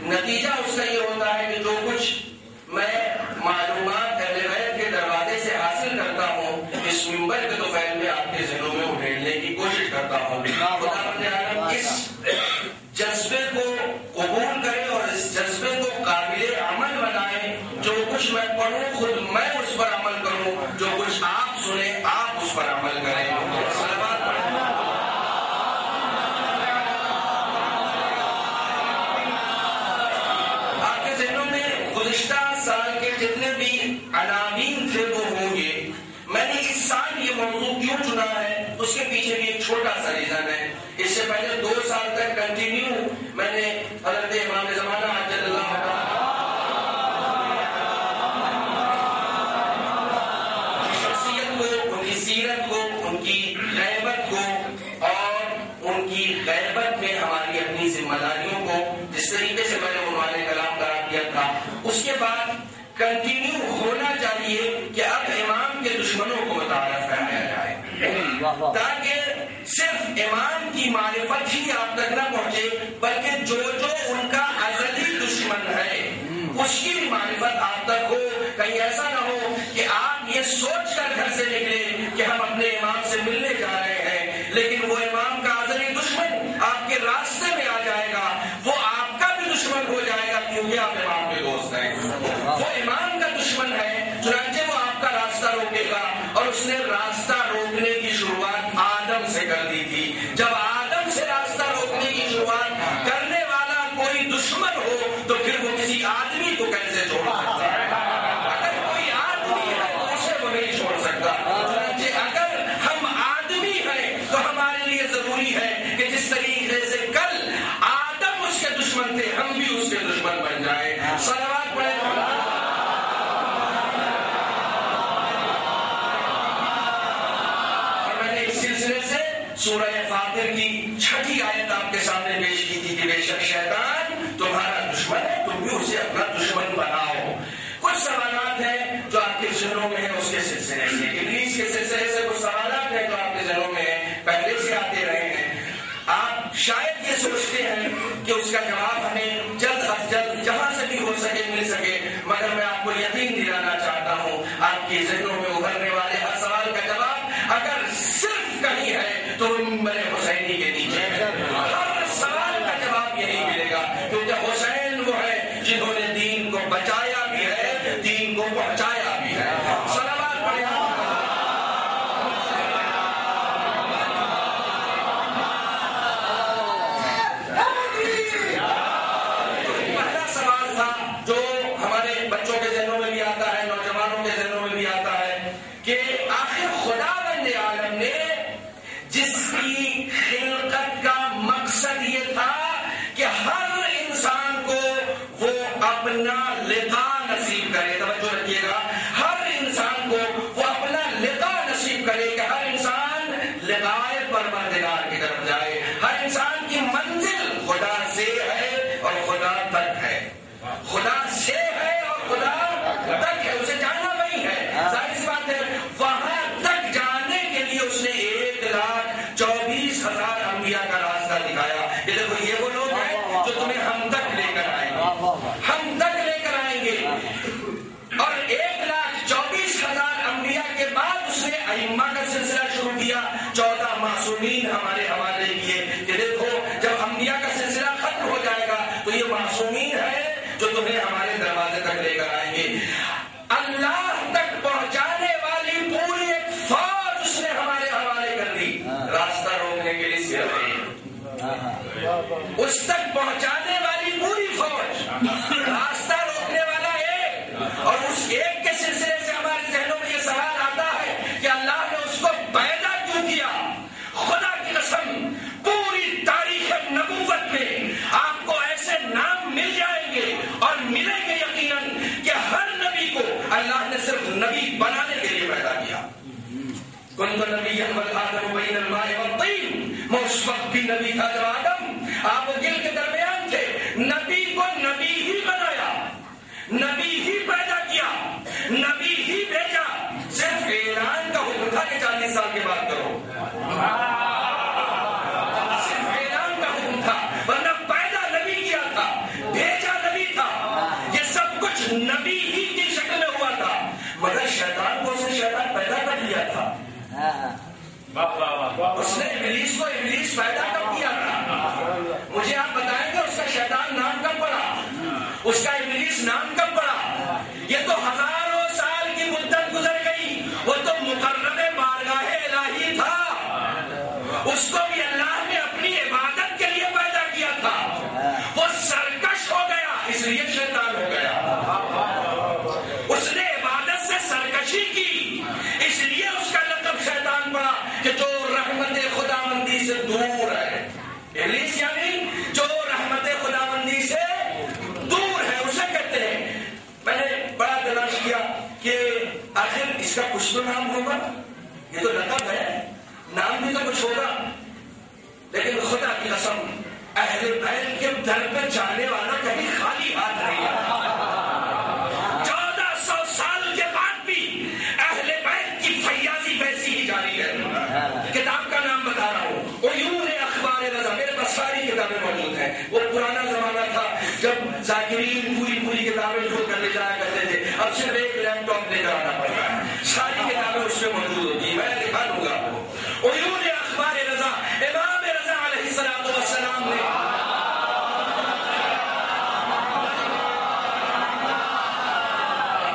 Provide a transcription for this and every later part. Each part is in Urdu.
نتیجہ اس کا یہ ہوتا ہے کہ جو کچھ میں معلومات اہل بیت کے دروازے سے حاصل کرتا ہوں اس منبر کے طفیل میں آپ کے ذہنوں میں اٹھیرنے کی کوشش کرتا ہوں. خداوند عالم اس جذبے کو قبول کرے اور اس جذبے کو قابل عمل بنائے. جو کچھ میں پڑھوں خود میں اس پر عمل کروں, جو کچھ آپ سنیں آپ اس پر عمل کریں. صلوات پڑھیں. آپ کے ذہنوں میں گزشتہ سال کے جتنے بھی عناوین تھے وہ ہوں گے. میں نے اس سال یہ موضوع کیوں چنا ہے اس کے پیچھے بھی ایک چھوٹا سا ریزن ہے. اس سے پہلے 2 سال تک کنٹینیو میں نے حضرت امام زمانہ عجل اللہ کی شخصیت کو, ان کی سیرت کو, ان کی غیبت کو اور ان کی غیبت میں ہماری اپنی ذمہ داریوں کو جس طریقے سے میں نے عنوان کلام قرار دیا تھا, اس کے بعد کنٹینیو ہونا چاہیے کہ اب امام کے دشمنوں کو متعارف کرایا جائے تاکہ صرف امام کی معرفت ہی آپ تک نہ پہنچے بلکہ جو ان کا ازلی دشمن ہے اس کی بھی معرفت آپ تک ہو. کہیں ایسا نہ ہو کہ آپ یہ سوچ کر گھر سے نکلے کہ ہم اپنے امام سے ملنے جا رہے ہیں لیکن وہ امام کا ازلی دشمن آپ کے راستے میں آ جائے گا, وہ آپ کا بھی دشمن ہو جائے گا کیونکہ آپ امام کے دوست ہیں. وہ امام کا دشمن ہے, چنانچہ وہ آپ کا راستہ روکے گا اور اس نے راستہ روکنے کی شروعات آدم سے کر دی تھی. جب آدم سے راستہ روکنے کی شروعات کرنے والا کوئی دشمن ہو تو پھر وہ کسی آدمی کو کیسے چھوڑ سکتا ہے؟ اگر کوئی آدمی ہے تو اسے وہ نہیں چھوڑ سکتا. چنانچہ اگر ہم آدمی ہیں تو ہمارے لیے ضروری ہے کہ جس طریقے سے کل آدم اس کے دشمن تھے ہم بھی اس کے دشمن بن جائیں. صلوات پڑھیں. سورہ فاطر کی 6 آیت آپ کے سامنے پیش کی تھی کہ بے شک شیطان تمہارا دشمن ہے, تم بھی اسے اپنا دشمن بناؤ. کچھ سوالات ہیں جو آپ کے ذہنوں میں ہیں اس کے سلسلے سے, ابلیس کے سلسلے سے کچھ سوالات ہیں جو آپ کے ذہنوں میں ہیں, پہلے سے آتے رہے ہیں. آپ شاید یہ سوچتے ہیں کہ اس کا جواب ہمیں جلد از جلد جہاں سے بھی ہو سکے مل سکے, مگر میں آپ کو یقین دلانا چاہتا ہوں آپ کے ذہنوں میں ابھرنے والے ہر سوال کا جواب اگر صرف کہیں ہے تو منبر حسینی کے نیچے ہر سوال کا جواب یہی ملے گا, کیونکہ حسین وہ ہے جنہوں نے دین کو بچایا بھی ہے, دین کو پہنچایا بھی ہے. صلوات پڑھیں. پہلا سوال تھا جو ہمارے بچوں کے ذہنوں میں بھی آتا ہے, نوجوانوں کے ذہنوں میں بھی آتا ہے کہ آخر خداوند عالم نے جس کی خلقت کا مقصد یہ تھا کہ ہر انسان کو وہ اپنا لقاء نصیب کرے, توجہ رکھیے گا, ہر انسان کو وہ اپنا لقاء نصیب کرے کہ ہر انسان لقاء پروردگار کی طرف جائے. ہر انسان کی منزل خدا سے ہے اور خدا تک ہے, خدا سے ہے اور خدا تک ہے, اسے جانا وہی ہے. ظاہر سی بات ہے وہاں تک جانے کے لیے اس نے 1,24,000 انبیاء کا راستہ دکھایا کہ دیکھو یہ وہ لوگ ہیں جو تمہیں ہم تک لے کر آئیں گے, ہم تک لے کر آئیں گے. اور 1,24,000 انبیاء کے بعد اس نے ائمہ کا سلسلہ شروع کیا, 14 معصومین ہمارے حوالے کیے کہ دیکھو جب انبیاء کا سلسلہ ختم ہو جائے گا تو یہ معصومین ہیں جو تمہیں ہمارے دروازے تک لے کر آئیں گے. اللہ تک پہنچانے والی پوری ایک فوج اس نے ہمارے حوالے کر دی, راستہ روکنے کے لیے صرف اس تک پہنچانے والی پوری فوج, راستہ روکنے والا ایک, اور اس ایک کے سلسلے سے ہمارے ذہنوں میں یہ سوال آتا ہے کہ اللہ نے اس کو پیدا کیوں کیا. خدا کی قسم پوری تاریخ نبوت میں آپ کو ایسے نام مل جائیں گے اور ملیں گے یقیناً کہ ہر نبی کو اللہ نے صرف نبی بنانے کے لیے پیدا کیا. کنت نبیا والآدم بین الماء والطین, میں اس وقت بھی نبی تھا جب آدم آپ گل کے درمیان تھے. نبی کو نبی ہی بنایا, نبی ہی پیدا کیا, نبی ہی بھیجا. صرف اعلان کا حکم تھا کہ 40 سال کے بعد کرو, صرف اعلان کا حکم تھا, ورنہ پیدا نبی کیا تھا, بھیجا اس نے ابلیس کو ابلیس پیدا کب کیا تھا؟ مجھے آپ بتائیں گے اس کا شیطان نام کب پڑا؟ اس کا ابلیس نام کب پڑا؟ یہ تو ہزاروں سال کی مدت گزر گئی، وہ تو مقرب بارگاہ الہی تھا، اس کو بھی اللہ نے اپنی عبادت کے لیے پیدا کیا تھا، وہ سرکش ہو گیا اس لیے شیطان ہو گیا، اس نے عبادت سے سرکشی کی اس لیے اس کا لقب شیطان پڑا کہ جو رحمت خداوندی سے دور ہے، ابلیس یعنی جو رحمت خداوندی سے دور ہے اسے کہتے ہیں۔ میں نے بڑا تلاش کیا کہ آخر اس کا کچھ تو نام ہوگا، یہ تو لقب ہے، نام بھی تو کچھ ہوگا، لیکن خدا کی قسم اہل بیت کے در پہ جانے والا کبھی خالی ہاتھ نہیں آتا۔ 1400 سال کے بعد بھی اہل بیت کی فیاضی ویسی ہی جاری ہے۔ کتاب کا نام بتا رہا ہوں، عیون اخبار رضا، میرے پاس ساری کتابیں موجود ہیں۔ وہ پرانا زمانہ تھا جب ذاکرین پوری کتابیں ڈھونڈ کر لے جایا کرتے تھے، اب صرف ایک لیپ ٹاپ لے کر آنا پڑتا ہے، ساری کتابیں اس میں موجود ہوتی ہیں، میں دکھا دوں گا آپ کو۔ عیون اخبار رضا، امام رضا علیہ السلام نے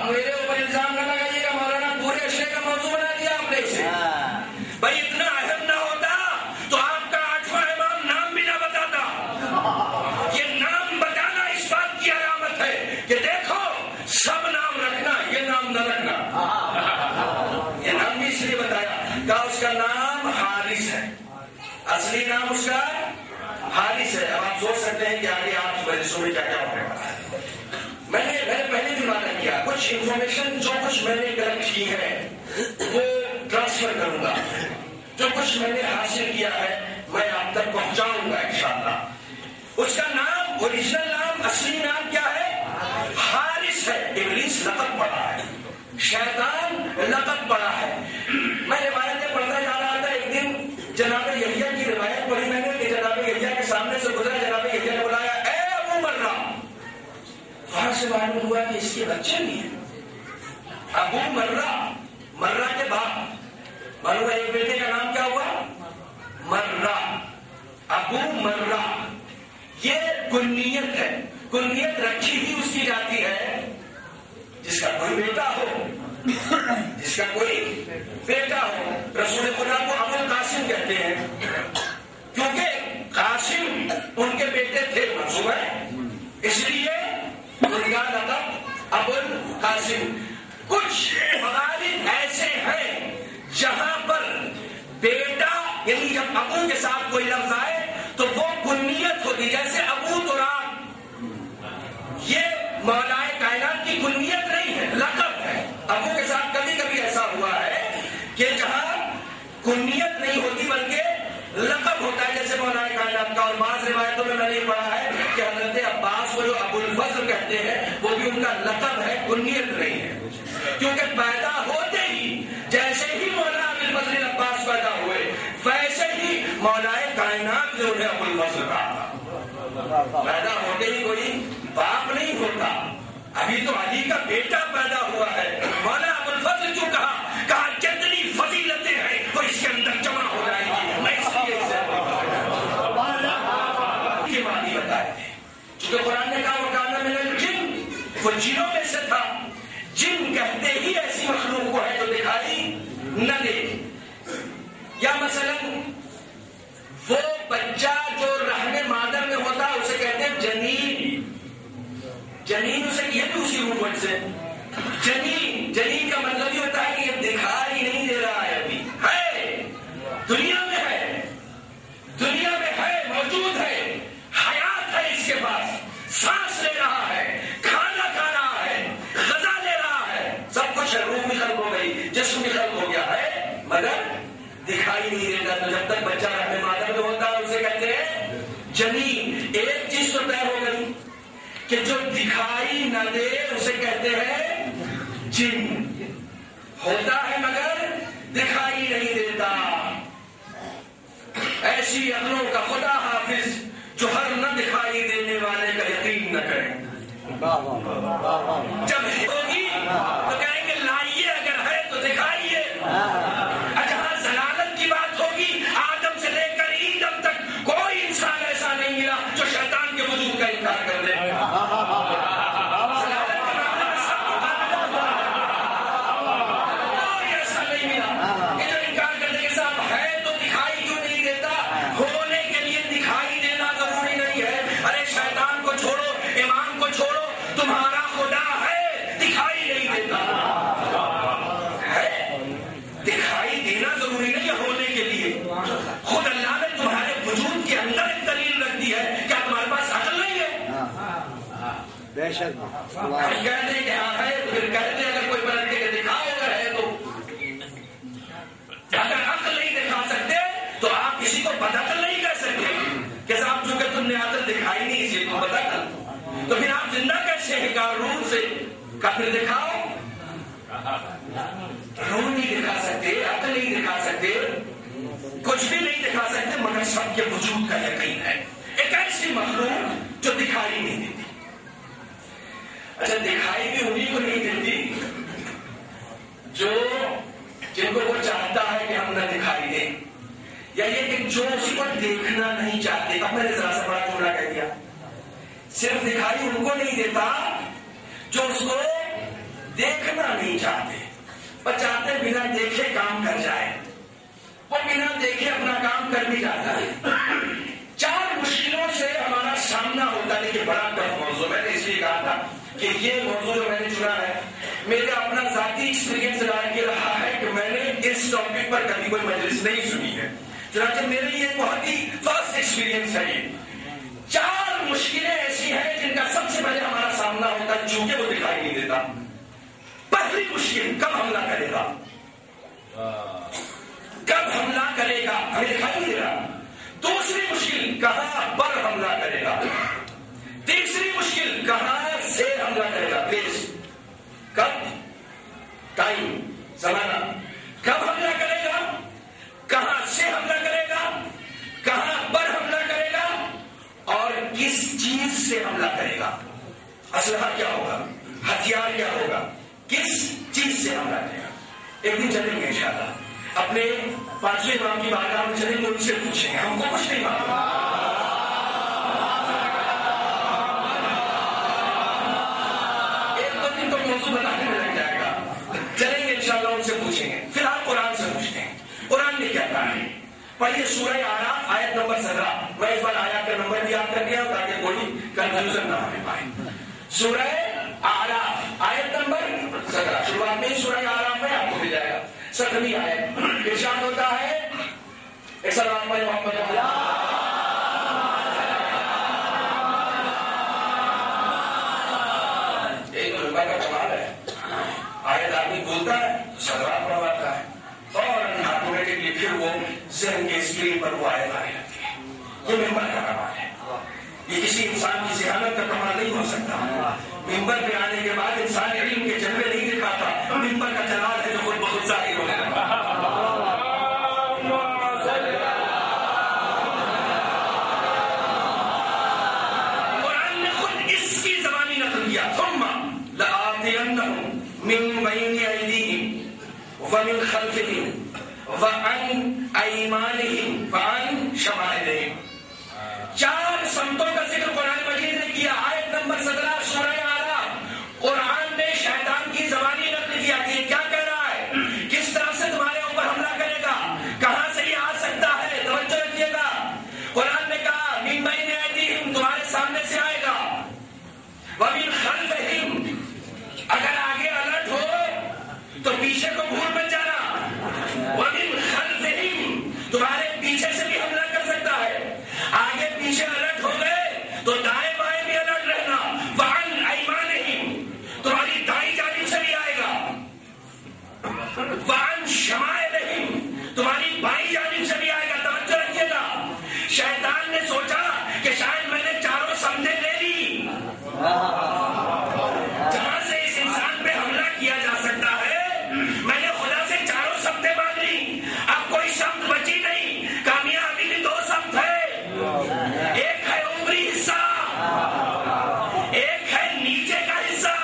میرے اوپر الزام نہ لگائیے گا مولانا، پورے اشرے کا موضوع بنا دیا آپ نے اسے۔ بھائی اتنا اہم نہ ہوتا تو آپ کا 8واں امام نام بھی نہ بتاتا۔ یہ نام بتانا اس بات کی علامت ہے کہ دیکھو سب نام رکھنا، یہ نام نہ رکھنا۔ یہ نام بھی اس لیے بتایا کہ اس کا نام حارث ہے، اصلی نام اس کا حارث ہے۔ اب آپ سوچ سکتے ہیں کہ آگے آپ مجلسوں میں کیا کیا ہونے والا ہے۔ میں نے پہلے بھی وعدہ کیا کچھ انفارمیشن جو کچھ میں نے کلیکٹ کی ہے وہ ٹرانسفر کروں گا، جو کچھ میں نے حاصل کیا ہے میں آپ تک پہنچاؤں گا انشاءاللہ۔ اس کا نام، اوریجنل نام، اصلی نام کیا ہے؟ حارث ہے۔ ابلیس لقب پڑا ہے، شیطان لقب پڑا ہے۔ میں روایتیں پڑھتا جا رہا تھا، ایک دن جناب یحییٰ کی روایت پڑھی میں نے کہ جناب یحییٰ کے سامنے سے گزرا، جناب یحییٰ نے بلایا اے ابو مرہ، وہاں سے معلوم ہوا کہ اس کے بچے نہیں ہیں۔ ابو مرہ کے باپ، معلوم ہے ایک بیٹے کا نام کیا ہوا؟ مرہ، ابو مرہ۔ یہ کنیت ہے، کنیت رکھی ہی اس کی جاتی ہے جس کا کوئی بیٹا ہو، جس کا کوئی بیٹا ہو۔ رسول خدا کو ابو القاسم کہتے ہیں کیونکہ قاسم ان کے بیٹے تھے، منصوب ہے، اس لیے ان کا لقب ابو القاسم۔ کچھ ممالک ایسے ہیں جہاں پر بیٹا یعنی جب ابو کے ساتھ کوئی لفظ آئے تو وہ کنیت ہوتی، جیسے ابو تراب، یہ مولائے کائنات کی کنیت نہیں ہے، لقب ہے۔ ابو کے ساتھ کبھی کبھی ایسا ہوا ہے کہ جہاں کنیت نہیں ہوتی بلکہ لقب ہوتا ہے، جیسے مولائے کائنات کا۔ اور بعض روایتوں میں نے پڑھا ہے کہ حضرت عباس کو جو ابو الفضل کہتے ہیں وہ بھی ان کا لقب ہے، کنیت نہیں ہے، کیونکہ پیدا ہوتے ہی جیسے ہی مولانا ابو الفضل عباس پیدا ہوئے ویسے ہی مولائے کائنات نے انہیں ابو الفضل کہا۔ پیدا ہوتے ہی کوئی باپ نہیں ہوتا، ابھی تو علی کا بیٹا پیدا ہوا ہے، مولانا ابو الفضل کیوں کہا جتنی فضیلتیں ہیں وہ اس کے اندر جمع ہو جائیں گی۔ میں اس لیے کے معنی بتائے تھے، چونکہ قرآن نے کہا وَكَانَ مِنَ الْجِنِّ، وہ جنوں میں سے تھا۔ جن کہتے ہی ایسی مخلوق کو ہے جو دکھائی نہ دے، یا مثلاً وہ بچہ جو رحم مادر میں ہوتا ہے اسے کہتے ہیں جنین۔ جنین اسے یہ بھی اسی روٹ سے جنین کا مطلب یہ ہوتا ہے کہ یہ دکھائی نہیں دے رہا ہے، ابھی ہے، دنیا میں ہے، دنیا میں ہے، موجود ہے، حیات ہے اس کے پاس، سانس لے رہا ہے، کھانا کھا رہا ہے، غذا لے رہا ہے، سب کچھ ہے، روح بھی خلق ہو گئی، جسم بھی خلق ہو گیا ہے، مگر دکھائی نہیں دیتا۔ تو جب تک بچہ رحم مادر میں ہوتا ہے اسے کہتے ہیں جنین۔ ایک چیز تو طے ہو گئی کہ جو دکھائی نہ دے اسے کہتے ہیں جن، ہوتا ہے مگر دکھائی نہیں دیتا۔ ایسی عقلوں کا خدا حافظ جو ہر نہ دکھائی دینے والے کا یقین نہ کریں۔ جب ہوگی تو کہیں گے لائیے، اگر ہے تو دکھائیے۔ جہاں ضلالت کی بات ہم کہتے ہیں کہ ہاں ہے، پھر کہتے ہیں اگر کوئی پلٹ کے دکھاؤ اگر ہے تو، اگر عقل نہیں دکھا سکتے تو آپ کسی کو بدعقل نہیں کہہ سکتے کہ صاحب چونکہ تم نے عقل دکھائی نہیں اسے تم بدعقل، تو پھر آپ زندہ کیسے ہیں روح سے کا پھر دکھاؤ، روح نہیں دکھا سکتے، عقل نہیں دکھا سکتے، کچھ بھی نہیں دکھا سکتے، مگر سب کے وجود کا یقین ہے، ایک ایسی مخلوق جو دکھائی نہیں دیتی۔ اچھا دکھائی بھی انہیں کو نہیں دیتی جن کو وہ چاہتا ہے کہ ہم نہ دکھائی دیں، یا یہ کہ جو اس کو دیکھنا نہیں چاہتے۔ اب میں نے ذرا سا بڑا جملہ کہہ دیا، صرف دکھائی ان کو نہیں دیتا جو اس کو دیکھنا نہیں چاہتے، وہ چاہتے بنا دیکھے کام کر جائے، وہ بنا دیکھے اپنا کام کر بھی جاتا ہے۔ 4 مشکلوں سے ہمارا سامنا ہوتا ہے، لیکن بڑا ٹف موضوع، میں نے اس لیے کہا تھا کہ یہ موضوع جو میں نے چنا ہے میرا اپنا ذاتی ایکسپیرینس رہا ہے کہ میں نے اس ٹاپک پر کبھی کوئی مجلس نہیں سنی ہے، چنانچہ میرے لیے بہت ہی فرسٹ ایکسپیرینس ہے یہ۔ 4 مشکلیں ایسی ہیں جن کا سب سے پہلے ہمارا سامنا ہوتا ہے چونکہ وہ دکھائی نہیں دیتا۔ پہلی مشکل، کب حملہ کرے گا، کب حملہ کرے گا، ہمیں دکھائی نہیں دے رہا۔ دوسری مشکل، کہاں پر حملہ کرے گا۔ تیسری مشکل، کہاں سے حملہ کرے گا، پلیز، کب، ٹائم، زمانہ، کب حملہ کرے گا، کہاں سے حملہ کرے گا، کہاں پر حملہ کرے گا، اور کس چیز سے حملہ کرے گا، اسلحہ کیا ہوگا، ہتھیار کیا ہوگا، کس چیز سے حملہ کرے گا۔ ایک دن چلیں گے انشاءاللہ اپنے 5ویں امام کی بارگاہ میں چلیں گے، ان سے پوچھیں گے، ہم کو کچھ نہیں معلوم، بتانے میں لگ جائے گا، چلیں گے انشاءاللہ ان سے پوچھیں گے۔ فی الحال قرآن سے پوچھتے ہیں، قرآن نے کیا کہا ہے۔ پڑھیے سورہ اعراف آیت نمبر 17، میں اس بار آیات کا نمبر بھی یاد کر دیا تاکہ کوئی کنفیوژن نہ ہو پائے۔ سورہ اعراف آیت نمبر 17، شروعات میں سورہ اعراف میں آپ کو مل جائے گا 17ویں آیت، ارشاد ہوتا ہے محمد کا کمال ہے، آیت آدمی بولتا ہے تو صدرات پڑھواتا ہے، فوراً آٹومیٹکلی پھر وہ ذہن کے اسکرین پر وہ آیت آنے لگتی ہے۔ یہ ممبر کا کمال ہے، یہ کسی انسان کی ذہانت کا کمال نہیں ہو سکتا۔ ممبر پہ آنے کے بعد انسان علم کے جلوے نہیں دکھاتا، ممبر کا جلال ہے جو خود بخود ظاہر ہونے لگتا ہے۔ قرآن نے خود اس کی زبانی نقل کیا، من بين أيديهم ومن خلفهم وعن أيمانهم وعن شمائلهم۔ 4 سمتوں کا ذکر قرآن مجید نے کیا۔ آیت نمبر 17 سورہ اعراف، قرآن نے شیطان کی زبانی نقل کیا کہ یہ کیا کہہ رہا ہے، کس طرح سے تمہارے اوپر حملہ کرے گا، کہاں سے یہ آ سکتا ہے، توجہ رکھیے گا۔ قرآن نے کہا من بين أيديهم، تمہارے سامنے سے آئے گا، ومن خلفهم، اگر آگے الرٹ ہو تو پیچھے کو بھول مت جانا، ومن خلفہم، تمہارے پیچھے سے بھی حملہ کر سکتا ہے، آگے پیچھے الرٹ ہو گئے تو دائیں بائیں بھی الرٹ رہنا، وعن ایمانہم، تمہاری دائیں جانب سے بھی آئے گا، وعن شمائلہم، تمہاری بائیں جانب سے بھی آئے گا۔ توجہ رکھیے گا، شیطان نے سوچا کہ شاید میں نے 4 سمتیں لے لی، جہاں سے اس انسان پہ حملہ کیا جا سکتا ہے، میں نے خدا سے 4 سمتیں مانگ لی، اب کوئی سمت بچی نہیں، کامیابی کی 2 سمت ہے، ایک ہے اوپری حصہ، ایک ہے نیچے کا حصہ۔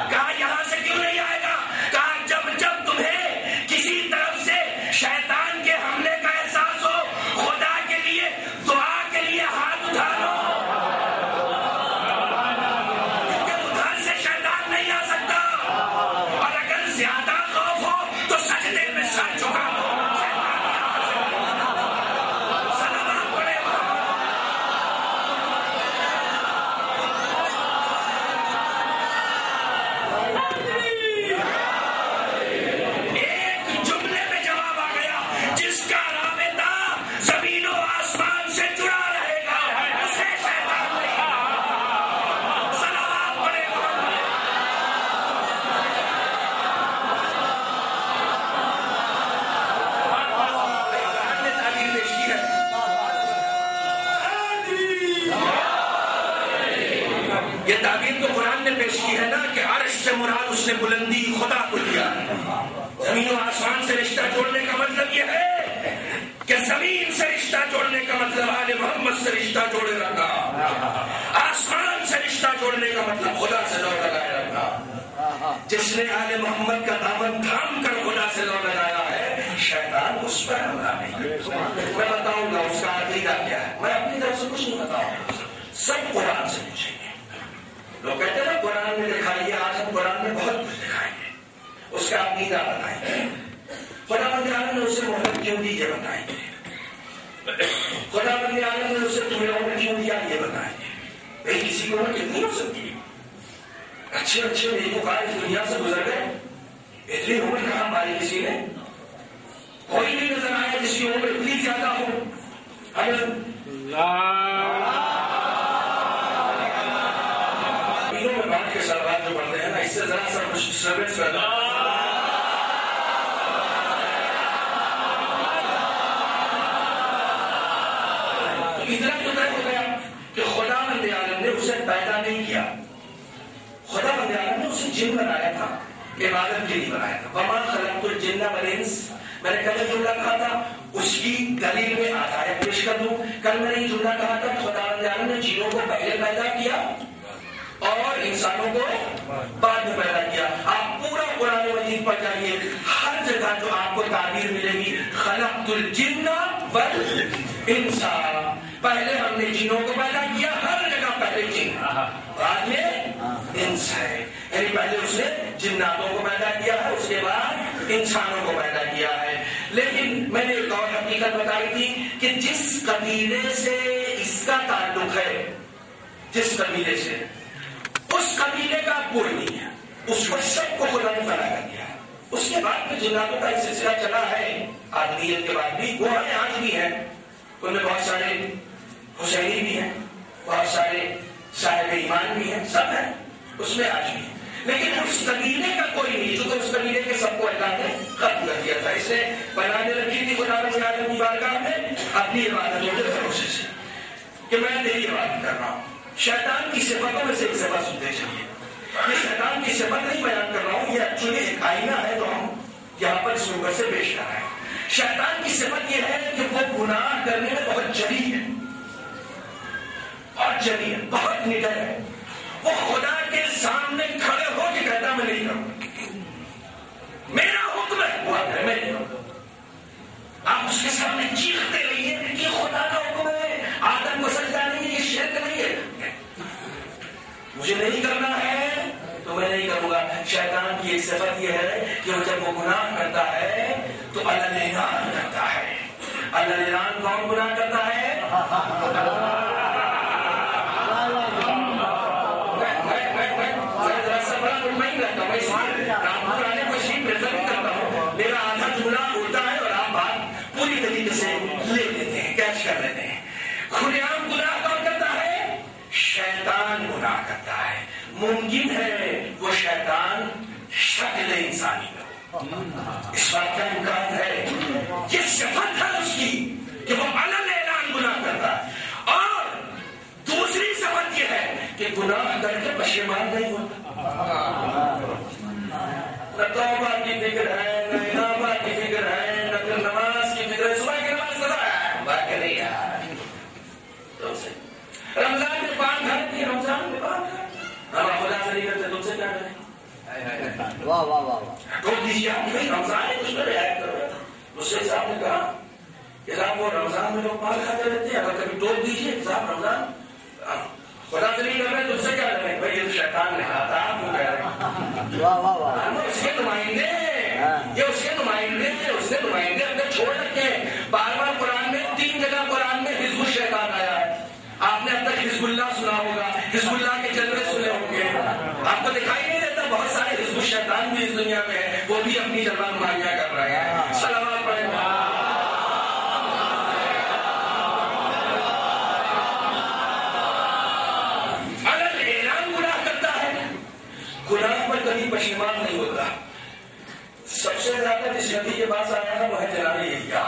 کہا یہاں سے کیوں نہیں آئے گا، کہا جب تمہیں کسی طرف سے شیطان کے حملے کا احساس ہو، خدا کے لیے دعا کے لیے ہاتھ اٹھا لو، یہ تعبیر تو قرآن نے پیش کی ہے نا کہ عرش سے مراد اس نے بلندی خدا کو دیا ہے. زمین و آسمان سے رشتہ جوڑنے کا مطلب یہ ہے کہ زمین سے رشتہ جوڑنے کا مطلب آل محمد سے رشتہ جوڑے رکھا. آسمان سے رشتہ جوڑنے کا مطلب خدا سے لو لگائے رکھا. جس نے آل محمد کا دامن تھام کر خدا سے لو لگایا ہے شیطان اس پر حملہ نہیں. میں بتاؤں گا اس کا عقیدہ کیا ہے. میں اپنی طرف سے کچھ نہیں بتاؤں, سب قرآن سے پوچھیں گے. لوگ کہتے ہیں نا قرآن میں دکھائیے, آج ہم قرآن میں بہت کچھ دکھائیں گے. اس کا عقیدہ بتائیں گے. خدا بند عالم نے اسے مہلت کیوں دی یہ بتائیں گے. خدا بند عالم نے اسے تمہیں عمر کیوں دیا یہ بتائیں گے. بھائی کسی کی عمر کتنی ہو سکتی ہے؟ اچھے اچھے نیکوکار اس دنیا سے گزر گئے, اتنی عمر کہاں پائی کسی نے؟ کوئی نہیں نظر آیا جس کی عمر اتنی زیادہ ہو. میں بات کے سوال جو پڑھتے ہیں نا, اس سے ذرا سا کچھ ڈسٹربنس پیدا اتنا تو طے ہو گیا کہ خدا بند عالم نے اسے پیدا نہیں کیا. خدا بند عالم نے اسے جن بنایا تھا, عبادت کے لیے بنایا تھا. وما خلقت الجن والانس, میں نے کل جملہ کہا تھا اس کی دلیل میں آیت پیش کر دوں. کل میں نے یہ جملہ کہا تھا کہ خدا بند عالم نے جنوں کو پہلے پیدا کیا اور انسانوں کو بعد میں پیدا کیا. آپ پورا قرآن مجید پڑھ جائیے, ہر جگہ جو آپ کو تعبیر ملے گی خلقت الجن والانس, پہلے ہم نے جنوں کو پیدا کیا. ہر جگہ پہلے جن, بعد میں انس ہے. یعنی پہلے اس نے جناتوں کو پیدا کیا ہے, اس کے بعد انسانوں کو پیدا کیا ہے. لیکن میں نے ایک اور حقیقت بتائی تھی کہ جس قبیلے سے اس کا تعلق ہے, جس قبیلے سے, اس قبیلے کا کوئی نہیں ہے. اس کو سب کو خدا نے پیدا کر دیا. اس کے بعد میں جناتوں کا ایک سلسلہ چلا ہے آدمیت کے بعد بھی, وہ ہمیں آج بھی ہے. ان میں بہت سارے حسینی بھی ہیں, بہت سارے صاحب ایمان بھی ہیں, سب ہیں اس میں آج بھی. لیکن اس قبیلے کا کوئی نہیں, چونکہ اس قبیلے کے سب کو اللہ نے ختم کر دیا تھا. اس نے بنانے رکھی تھی خدا رب العالمین کی بارگاہ میں اپنی عبادتوں کے بھروسے سے کہ میں تیری عبادت کر رہا ہوں. شیطان کی صفتوں میں سے ایک صفت سنتے چلیے. یہ شیطان کی صفت نہیں بیان کر رہا ہوں, یہ ایکچولی ایک آئینہ ہے تو ہم یہاں پر اس منبر سے پیش کر رہے ہیں. شیطان کی صفت یہ ہے کہ وہ گناہ کرنے میں بہت جری ہے, بہت جری ہے, بہت نڈر ہے. وہ خدا کے سامنے کھڑے ہو کے کہتا میں نہیں کروں, میرا حکم ہے وہ ہے, میں نہیں کروں. آپ اس کے سامنے چیختے رہیے کہ خدا کا حکم ہے, آدم کو سجدہ نہیں ہے, یہ شرک نہیں ہے, مجھے نہیں کرنا ہے تو میں نہیں کروں گا. شیطان کی ایک صفت یہ ہے کہ وہ جب وہ گناہ کرتا ہے تو اعلان کرتا ہے. اعلان کون گناہ کرتا ہے؟ میرا آدھا جملہ ہوتا ہے اور آپ بات پوری طریقے سے لے لیتے ہیں, کیچ کر لیتے ہیں. کھلے عام گناہ کون کرتا ہے؟ شیطان گناہ کرتا ہے. ممکن ہے وہ شیطان شکل انسانی کا, اس بات کا امکان ہے. یہ صفت ہے اس کی کہ وہ اعلان گناہ کرتا ہے. اور دوسری صفت یہ ہے کہ گناہ کر کے پشیمان نہیں ہوتا. نہ توبہ کی فکر ہے, نہ انابہ کی فکر ہے, نہ پھر نماز کی فکر ہے. صبح کی نماز پڑھا ہے, بات کر رہی ہے رمضان میں پان کھانے کی, رمضان میں پان کھانے, ہم خدا سے نہیں کرتے, تم سے کیا کریں؟ واہ واہ واہ, ٹوک دیجیے آپ نہیں, رمضان ہے کچھ میں رعایت کر رہے تھے. اس سے صاحب نے کہا کہ صاحب وہ رمضان میں لوگ پان کھاتے رہتے ہیں, اگر کبھی ٹوک دیجیے صاحب رمضان خدا سے نہیں کر رہے, تم سے کیا کر رہے ہیں؟ بھائی یہ شیطان نے کہا تھا, آپ کیوں کہہ رہے ہیں؟ اس کے نمائندے, یہ اس کے نمائندے, اس نے نمائندے اپنے چھوڑ رکھے ہیں. بار بار قرآن میں 3 جگہ قرآن میں حزب الشیطان آیا ہے. آپ نے اب تک حزب اللہ سنا ہوگا, حزب اللہ کے جلوے سنے ہوں گے, آپ کو دکھائی نہیں دیتا بہت سارے حزب الشیطان بھی اس دنیا میں ہیں, وہ بھی اپنی جلوہ نمائیاں کر رہے ہیں. صلوات پڑھیں. گناہ پر کبھی پشیمان نہیں ہوتا. سب سے زیادہ جس نبی کے پاس آیا ہے وہ ہے جناب یحییٰ.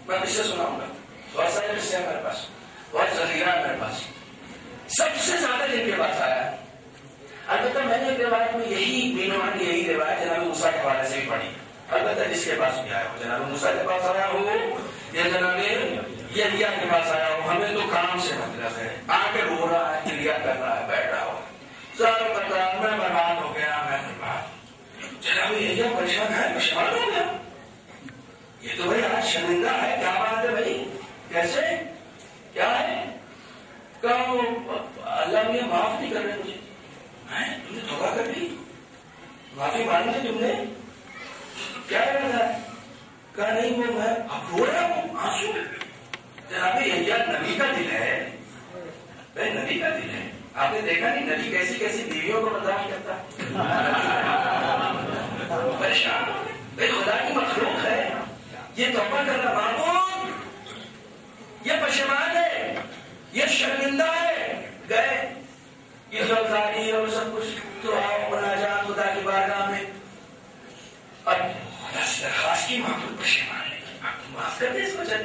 میں کس سے سناؤں گا, بہت سارے قصے ہیں میرے پاس, بہت ذخیرہ ہے میرے پاس. سب سے زیادہ جن کے پاس میں نے ایک روایت میں یہی روایت جناب موسیٰ کے حوالے سے بھی پڑھی، البتہ جس کے پاس بھی آیا ہو، جناب موسیٰ کے پاس آیا ہو یا جناب یحییٰ کے پاس آیا ہو، ہمیں تو کام سے مطلب ہے، آ کے رو رہا ہے، چڑیا کر رہا ہے، بیٹھ رہا ہو، سر پتا میں برباد ہو گیا، میں برباد۔ جناب یحییٰ پریشان ہے، پریشان ہو گیا، یہ تو بھائی آج شرمندہ ہے، کیا بات ہے بھائی، کیسے کیا ہے؟ اللہ نے معاف نہیں کر رہے مجھے، تم نے دھوکہ کر دی، معافی مانگ لی تم نے، کیا کرنا ہے؟ کہا نہیں وہ میں اب رو رہا ہوں آنسو۔ جناب یحییٰ نبی کا دل ہے، نبی کا دل ہے، آپ نے دیکھا نہیں نبی کیسی کیسی بیویوں کو برداشت کرتا، پریشان بھائی خدا کی مخلوق ہے، یہ توبہ کر رہا معبود، یہ پشیمان ہے، یہ شرمندہ ہے، گئے یہ زلزالی اور سب کچھ تو آؤ مناجات خدا کی بارگاہ میں، اب درخواست کی معبود پشیمان ہے، آپ معاف کر دیں اس وجہ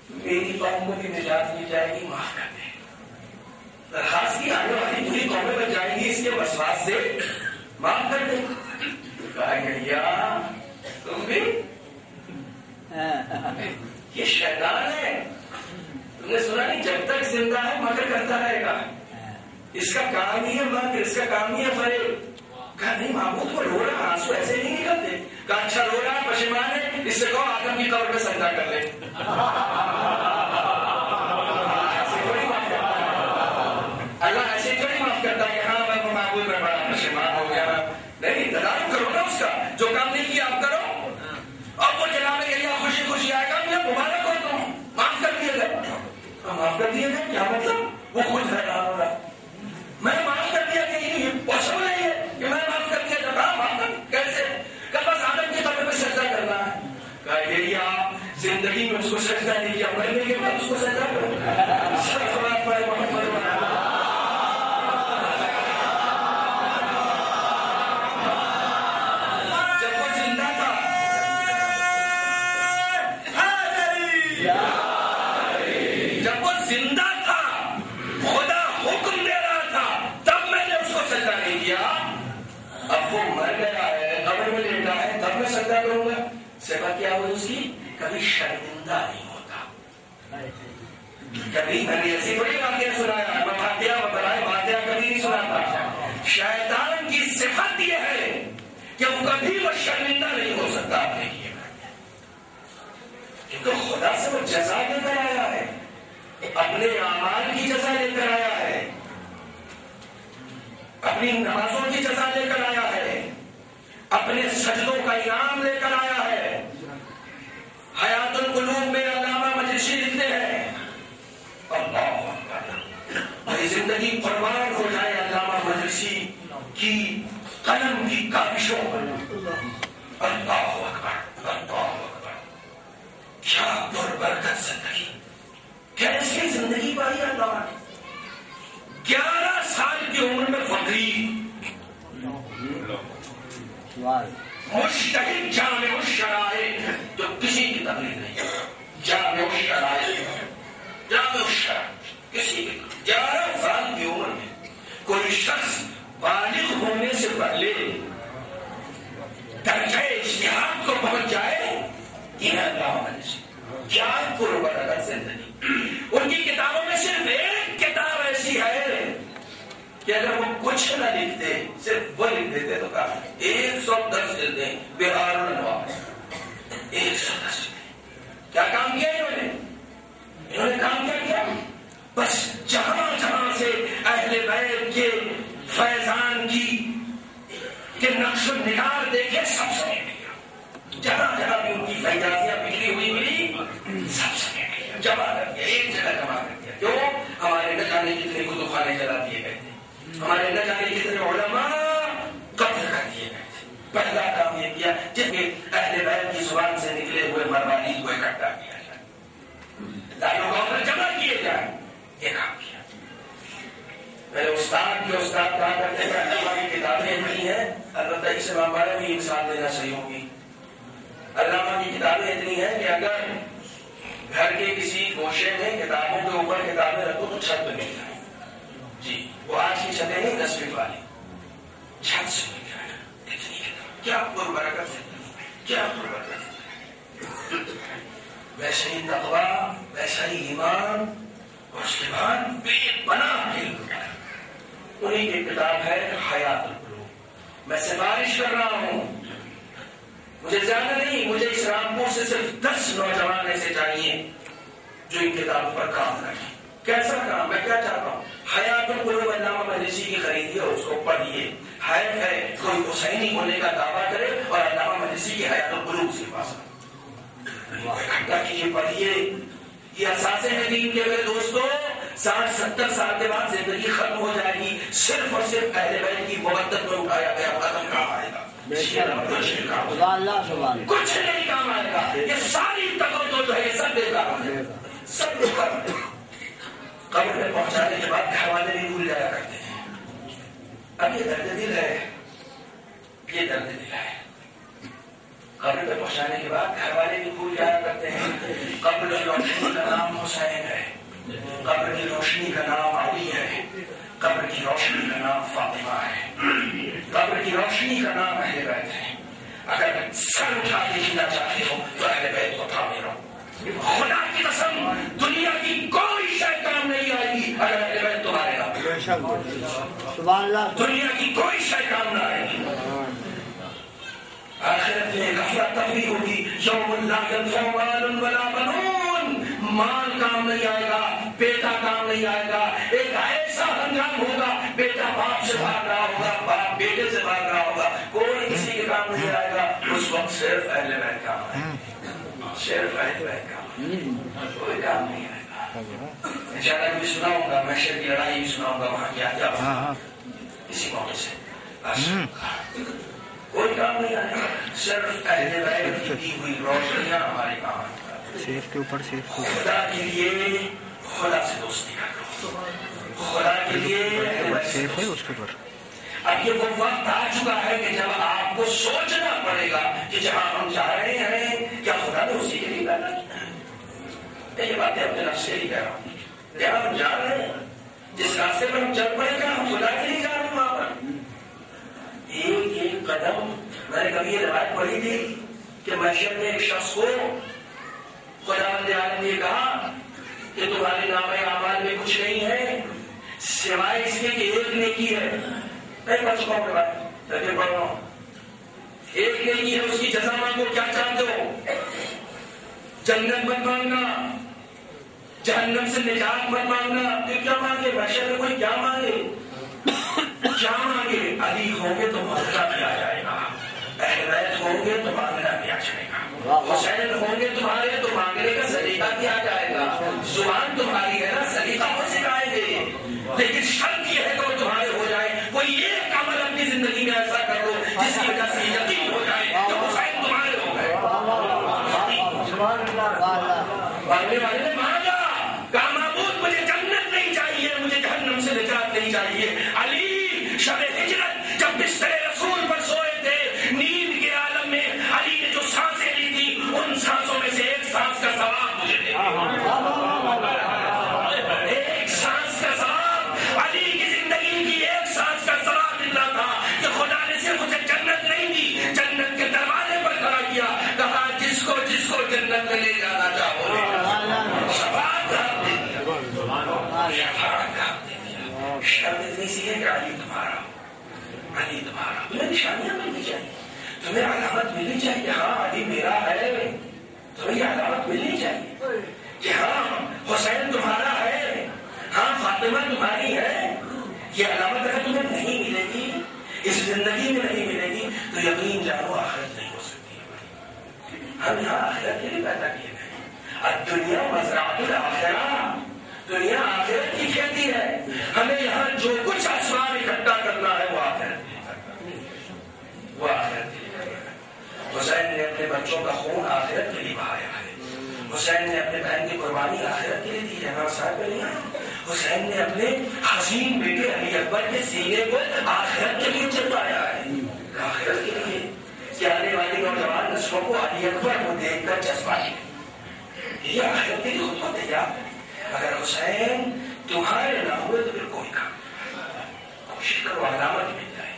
میری قوم کی نجات مل جائے گی، معاف کر دیں، درخواست کی آنے والی پوری قومیں بچ جائیں گی اس کے وسواس سے، معاف کر دیں۔ کہا یحییٰ تم بھی یہ شیطان ہے، تم نے سنا نہیں جب تک زندہ ہے مکر کرتا رہے گا، اس کا کام ہی ہے مکر، اس کا کام ہی ہے فریب۔ کہا نہیں معبود کو رو رہا، آنسو ایسے نہیں نکلتے۔ کہا اچھا رو رہا ہے، پشیمان ہے، اس سے کہو آدم کی قبر پہ سجدہ کر لے۔ اللہ ایسے تھوڑی معاف کرتا ہے کہ ہاں میں معبود میں بڑا پشیمان ہو گیا، نہیں تدارک کرو نا اس کا، جو کام نہیں کیا آپ کرو۔ اب وہ جناب یحییٰ خوشی خوشی آئے گا، مجھے مبارک ہو تم معاف کر دیے گئے، معاف کر دیے گئے کیا مطلب؟ وہ خود حیران ہو رہا، میں معاف کر دیا کہ یہ پاسبل ہے کہ میں معاف کر دیا جب معاف کر کیسے؟ کہ بس آدم کی قبر پہ سجدہ کرنا ہے۔ کہا یحییٰ زندگی میں اس کو سجدہ نہیں کیا، مرنے کے بعد اس کو سجدہ کرو، صلوات پڑھے محمد۔ صفت کیا ہوئی اس کی؟ کبھی شرمندہ نہیں ہوتا، کبھی میں نے ایسی بڑی واقعہ سنایا، میں واقعہ کبھی نہیں سناتا۔ شیطان کی صفت یہ ہے کہ وہ کبھی وہ شرمندہ نہیں ہو سکتا اپنے لیے، کیونکہ خدا سے وہ جزا لے کر آیا ہے، اپنے اعمال کی جزا لے کر آیا ہے، اپنی نمازوں کی جزا لے کر آیا ہے، اپنے سجدوں کا انعام لے کر آیا ہے۔ حیات القلوب میں علامہ مجلسی لکھتے ہیں، اللہ اکبر، میری زندگی قربان ہو جائے علامہ مجلسی کی قلم کی کاوشوں پر، اللہ اکبر، اللہ اکبر، کیا پربرکت زندگی، کیسی زندگی پائی علامہ نے، 11 سال کی عمر میں فقیر، مشتہر جامع الشرائط، جو کسی کی تقلید نہیں، جامع الشرائط، جامع الشرائط، کسی کی 11 سال کی عمر میں کوئی شخص بالغ ہونے سے پہلے درجہ اجتہاد کو پہنچ جائے، یہ علامہ سے کیا پربرکت زندگی۔ ان کی کتابوں میں صرف ایک کتاب ایسی ہے کہ اگر وہ کچھ نہ لکھتے، صرف وہ لکھ دیتے تو کہا 110 جلدیں بہار الانوار، 110 کیا کام کیا انہوں نے کام کیا کیا؟ بس جہاں جہاں سے اہل بیت کے فیضان کی کہ نقش و نگار دیکھے سب سے جہاں جہاں بھی ان کی فیضانیاں بکھری ہوئی ملی، سب سے جمع کر دیا، ایک جگہ جمع کر دیا۔ کیوں؟ ہمارے نہ جانے کتنے کتب خانے جلا دیے گئے تھے، ہمارے نہ جانے کتنے علماء قتل کر دیے گئے تھے۔ پہلا کام یہ کیا جس کے اہل بیت کی زبان سے نکلے ہوئے مروانی کو اکٹھا کیا جائے، دائروں پر جمع کیے جائیں، یہ کام کیا۔ میرے استاد کے استاد کہا کرتے ہیں علامہ کی کتابیں اتنی ہیں، البتہ اس سے ہمارے بھی انسان دینا صحیح ہوگی۔ علامہ کی کتابیں اتنی ہیں کہ اگر گھر کے کسی گوشے میں کتابوں کے اوپر کتابیں رکھو تو چھت پہ مل جائے۔ جی وہ آج کی چھتیں نہیں 10 فٹ والی جیسے ہی تقویٰ ویسا ہی ایمان، اور اس کے بعد بے پناہ علم۔ انہیں کی کتاب ہے حیات القلوب۔ میں سفارش کر رہا ہوں، مجھے زیادہ نہیں، مجھے اس رامپور سے صرف 10 نوجوان ایسے چاہیے جو ان کتابوں پر کام کریں۔ کیسا کام؟ میں کیا چاہتا ہوں، حیات القلوب علامہ مجلسی کی خریدیے اور اس کو پڑھیے۔ حیف ہے کوئی حسینی ہونے کا دعویٰ کرے اور علامہ مجلسی کی حیات القلوب سے پاس اکٹھا کیجیے، پڑھیے۔ یہ اثاثے ہیں دین کے میرے دوستوں۔ 60-70 سال کے بعد زندگی ختم ہو جائے گی، صرف اور صرف اہل بیت کی مودت میں اٹھایا گیا قدم کام آئے گا، کچھ نہیں کام آئے گا۔ یہ ساری تقویٰ جو ہے یہ سب بیکار ہے، سب بیکار ہے۔ قبر میں پہنچانے کے بعد گھر والے بھی بھول جایا کرتے ہیں۔ اب یہ درد دل ہے، یہ درد دل ہے۔ قبر پہ پہنچانے کے بعد گھر والے بھی بھول جایا کرتے ہیں۔ قبر کی روشنی کا نام حسین ہے، قبر کی روشنی کا نام علی ہے، قبر کی روشنی کا نام فاطمہ ہے، قبر کی روشنی کا نام اہل بیت ہے۔ اگر سر اٹھا کے جینا چاہتے ہو تو اہل بیت کو تھامے رہو۔ خدا کی قسم دنیا کی کوئی شے کام نہیں آئے گی اگر اہل بیت تمہارے نہ، دنیا کی کوئی شے کام نہ آئے گی۔ آخرت میں غفلت تفریح ہوگی، یوم لا ینفع مال ولا بنون، مال کام نہیں آئے گا، بیٹا کام نہیں آئے گا۔ ایک ایسا ہنگام ہوگا، بیٹا باپ سے بھاگ رہا ہوگا، باپ بیٹے سے بھاگ رہا ہوگا، کوئی کسی کے کام نہیں آئے گا۔ اس وقت صرف اہل بیت کام آئے گا، صرف اہل بیت کام، کوئی کام نہیں آئے گا۔ انشاءاللہ بھی سناؤں گا، محشر کی لڑائی بھی سناؤں گا، وہاں کیا کیا اسی موقع سے کوئی کام نہیں آئے گا، صرف اہل بیت کی دی ہوئی روشنیاں ہمارے کام آئے گا۔ سیف کے اوپر سیف کو خدا کے لیے خدا سے دوستی کرو، خدا کے لیے سیف ہے اس کے اوپر۔ اب یہ وہ وقت آ چکا ہے کہ جب آپ کو سوچنا پڑے گا کہ جہاں ہم جا رہے ہیں کیا خدا نے اسی کے لیے پیدا کیا ہے؟ یہ باتیں اپنے نفس سے ہی کہہ رہا ہوں، جہاں ہم جا رہے ہیں، جس راستے پر ہم چل پڑے گا، ہم خدا کے لیے جا رہے ہیں وہاں پر۔ ایک ایک قدم، میں نے کبھی یہ روایت پڑھی تھی کہ محشر میں ایک شخص کو خداوند عالم نے کہا کہ تمہارے نامہ اعمال میں کچھ نہیں ہے سوائے اس کے کہ ایک نیکی ہے۔ میں پڑھ چکا ہوں روایت، پھر پڑھ رہا ہوں۔ ایک نیکی ہے، اس کی جزا مانگو، کیا چاہتے ہو؟ جنت مت مانگنا، جہنم سے نجات مت مانگنا۔ تو کیا مانگے؟ محشر میں کوئی کیا مانگے؟ کیا مانگے؟ علی ہوں گے تو مغفرت بھی آ جائے گا، اہل بیت ہوں گے تو مانگنا بھی آ جائے گا، حسین ہوں گے تمہارے تو مانگنے کا سلیقہ بھی آ جائے گا۔ زبان تمہاری ہے نا، سلیقہ وہ سکھائیں گے، لیکن شرط یہ ہے کہ وہ تمہارے ہو جائے۔ کوئی ایک عمل اپنی زندگی میں ایسا کر لو جس کی وجہ سے یقین ہو جائے کہ حسین تمہارے ہو گئے۔ مانگنے والے نے مانگا، کہا معبود مجھے جنت نہیں چاہیے، مجھے جہنم سے نجات نہیں چاہیے۔ علی شب ہجرت جب بستر رسول پر سوئے تھے، نیند کے عالم میں علی نے جو سانسیں لی تھی ان سانسوں میں سے ایک سانس کا ثواب مجھے دے دیا، ایک سانس کا ثواب۔ علی کی زندگی کی ایک سانس کا ثواب ملنا تھا کہ خدا نے صرف اسے جنت نہیں دی، جنت کے دروازے پر کھڑا کیا، کہا جس کو جنت میں لے جانا چاہو شفاعت دے دیا، شفاعت دے دیا۔ شرط اتنی سی ہے کہ علی تمہارا، علی تمہارا، تمہیں نشانیاں ملنی چاہیے، تمہیں علامت ملنی چاہیے، ہاں علی میرا ہے، تمہیں یہ علامت ملنی چاہیے کہ ہاں حسین تمہارا ہے، ہاں فاطمہ تمہاری ہے۔ یہ علامت اگر تمہیں نہیں ملے گی، اس زندگی میں نہیں ملے گی، تو یقین جانو آخرت نہیں ہو سکتی ہے۔ ہم یہاں آخرت کے لیے پیدا کیے گئے، الدنیا مزرعۃ الآخرہ، دنیا آخرت کی کھیتی ہے۔ ہمیں یہاں جو کچھ اسباب اکٹھا کرنا ہے وہ آخرت کے لیے کرنا ہے، وہ آخرت کے لیے کرنا ہے۔ حسین نے اپنے بچوں کا خون آخرت کے لیے بہایا ہے، حسین نے اپنے بہن کی قربانی آخرت کے لیے دی ہے، صاحب حسین نے اپنے حسین بیٹے علی اکبر کے سینے کو آخرت کے لیے چلوایا ہے، آخرت کے لیے کہ آنے والی نوجوان نسلوں کو علی اکبر کو دیکھ کر چسپائی، یہ آخرت کے لیے خود کو تیار ہے۔ اگر حسین تمہارے نہ ہوئے تو پھر کوئی کام کوشش کرو علامت مل جائے۔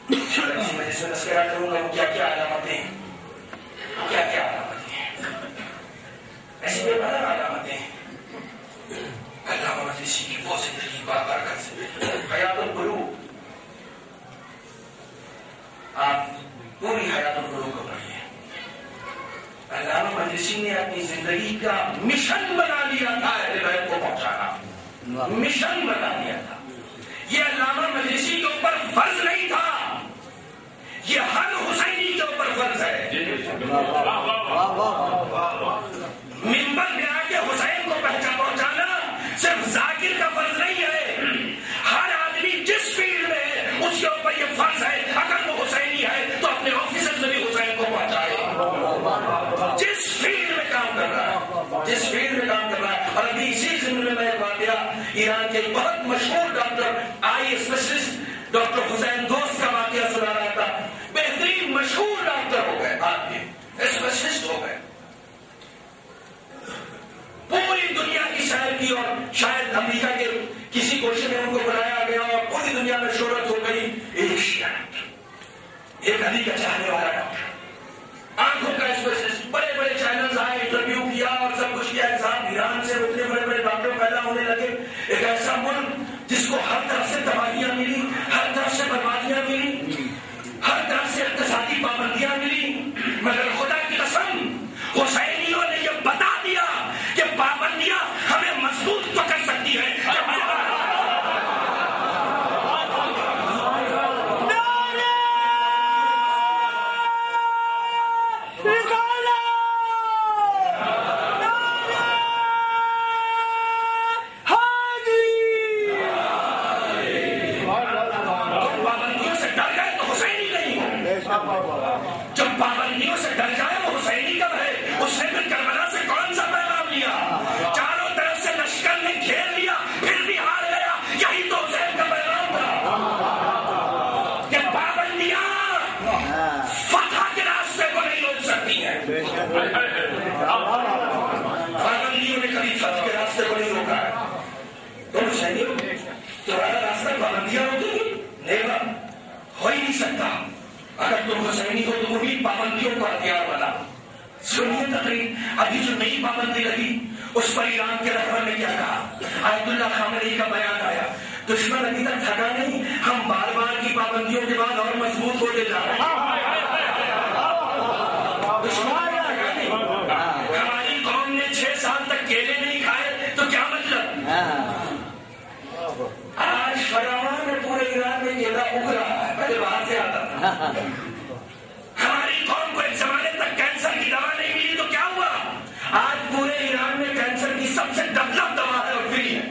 اسی وجہ سے تذکرہ کروں گا کیا کیا علامتیں ہیں، کیا کیا علامتیں ہیں۔ ایسی بے پناہ علامتیں ہیں. علامہ مجلسی کی وہ زندگی بابرکت سے حیات القلوب. آپ پوری حیات القلوب کو پڑھیے. علامہ مجلسی نے اپنی زندگی کا مشن بنا لیا تھا اہل بیت کو پہنچانا. مشن بنا لیا تھا. یہ علامہ مجلسی کے اوپر فرض نہیں تھا, یہ ہر حسینی کے اوپر فرض ہے. منبر میں آ کے حسین کو پہنچانا صرف ذاکر کا فرض نہیں ہے, ہر آدمی جس فیلڈ میں ہے اس کے اوپر یہ فرض ہے. اگر وہ حسینی ہے تو اپنے آفیسر میں بھی حسین کو پہنچائے. جس فیلڈ میں کام کر رہا ہے, جس فیلڈ میں کام کر رہا ہے. اور ابھی اسی ضمن میں ایک واقعہ, ایران کے بہت مشہور ڈاکٹر آئی اسپیشلسٹ ڈاکٹر حسین دوست کا واقعہ سنا رہا تھا. بہترین مشہور ڈاکٹر ہو گئے, آپ کے اسپیشلسٹ ہو گئے, پوری دنیا کی سیر کی, اور شاید امریکہ کے کسی کوشش میں ان کو بلایا گیا اور پوری دنیا میں شہرت ہو گئی. ایک شیعہ ڈاکٹر, ایک علی کا چاہنے والا ڈاکٹر, آنکھوں کا اسپیشلسٹ. بڑے بڑے چینلز آئے, انٹرویو کیا اور سب کچھ کیا. ایگزام ایران سے اتنے بڑے بڑے ڈاکٹر پیدا ہونے لگے. ایک ایسا ملک جس کو ہر طرف سے تباہیاں ملی, ہر طرف سے بربادیاں ملی, ہر طرف سے اقتصادی پابندیاں ملی, مگر خدا کی قسم حسینیوں نے یہ بتا دیا کہ پابندیاں ہمیں مضبوط تو کر سکتی ہے. جب پابندیوں سے ڈر جائے وہ حسینی کب ہے؟ اس نے پھر کربلا سے کون سا پیغام لیا؟ چاروں طرف سے لشکر نے گھیر لیا پھر بھی ہار گیا. یہی تو حسین کا پیغام تھا کہ پابندیاں فتح کے راستے کو نہیں روک سکتی ہیں. پابندیوں نے کبھی فتح کے راستے کو نہیں روکا ہے. تم حسینی تمہارا راستہ پابندیاں روکے گی؟ نہیں, ہو ہی نہیں سکتا. اگر تم حسینی ہو تو وہی پابندیوں کو ہتھیار بنا. سنیے تقریر, ابھی جو نئی پابندی لگی اس پر ایران کے رہبر نے کیا کہا. آیت اللہ خامنئی کا بیان آیا, دشمن ابھی تک تھکا نہیں, ہم بار بار کی پابندیوں کے بعد اور مضبوط ہوتے جا رہے ہیں. دشمن تھکا نہیں. ہماری قوم نے 6 سال تک کیلے نہیں کھائے تو کیا مطلب؟ آج فراوان میں پورے ایران میں کیلا اگ رہا ہے, پہلے باہر سے آتا تھا. ہماری قوم کو ایک زمانے تک کینسر کی دوا نہیں ملی تو کیا ہوا؟ آج پورے ایران میں کینسر کی سب سے ڈیولپ دوا ہے اور فری ہے.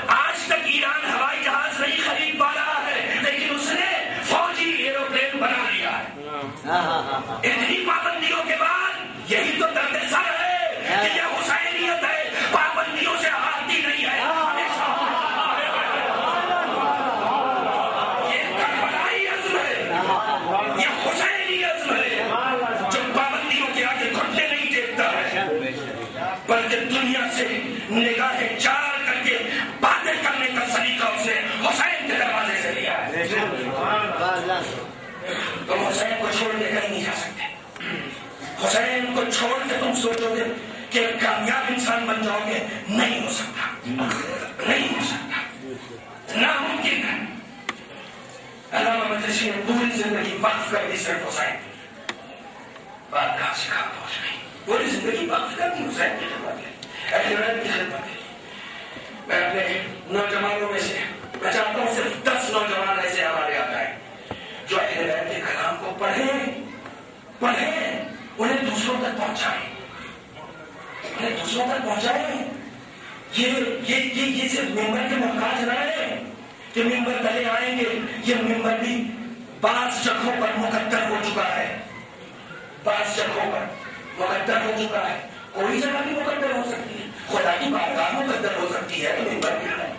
آج تک ایران ہوائی جہاز نہیں خرید پا رہا ہے لیکن اس نے فوجی ایروپلین بنا لیا ہے. اتنی پابندیوں کے بعد یہی تو درد سر ہے کہ یہ حسینیت ہے, پابندیوں سے ہارتی نہیں ہے. یہ حسینی عزم ہے جو پابندیوں کے آگے گھٹنے نہیں دیکھتا ہے بلکہ دنیا سے نگاہیں چار کر کے باتیں کرنے کا سلیقہ اس نے حسین کے دروازے سے لیا ہے. تم حسین کو چھوڑ کے کہیں نہیں جا سکتے. حسین کو چھوڑ کے تم سوچو گے کہ کامیاب انسان بن جاؤ گے, نہیں ہو سکتا, نہیں ہو سکتا, ناممکن ہے. علامہ مجلسی نے پوری زندگی وقف کر دی صرف حسین. بات کہاں سے کہاں پہنچ گئی؟ پوری زندگی وقف کر دی حسین کی خدمت کے, اہل بیت کی خدمت کے. میں اپنے نوجوانوں میں سے میں چاہتا ہوں صرف 10 نوجوان ایسے ہمارے آ جائیں جو اہل بیت کے کلام کو پڑھیں, انہیں دوسروں تک پہنچائیں, یہ صرف ممبر کے محتاج نہ رہے کہ ممبر تلے آئیں گے. یہ ممبر بھی بعض جگہوں پر مقدر ہو چکا ہے, بعض جگہوں پر مقدر ہو چکا ہے. کوئی جگہ بھی مقدر ہو سکتی ہے, خدا کی بارگاہ مقدر ہو سکتی ہے تو ممبر کیا ہے.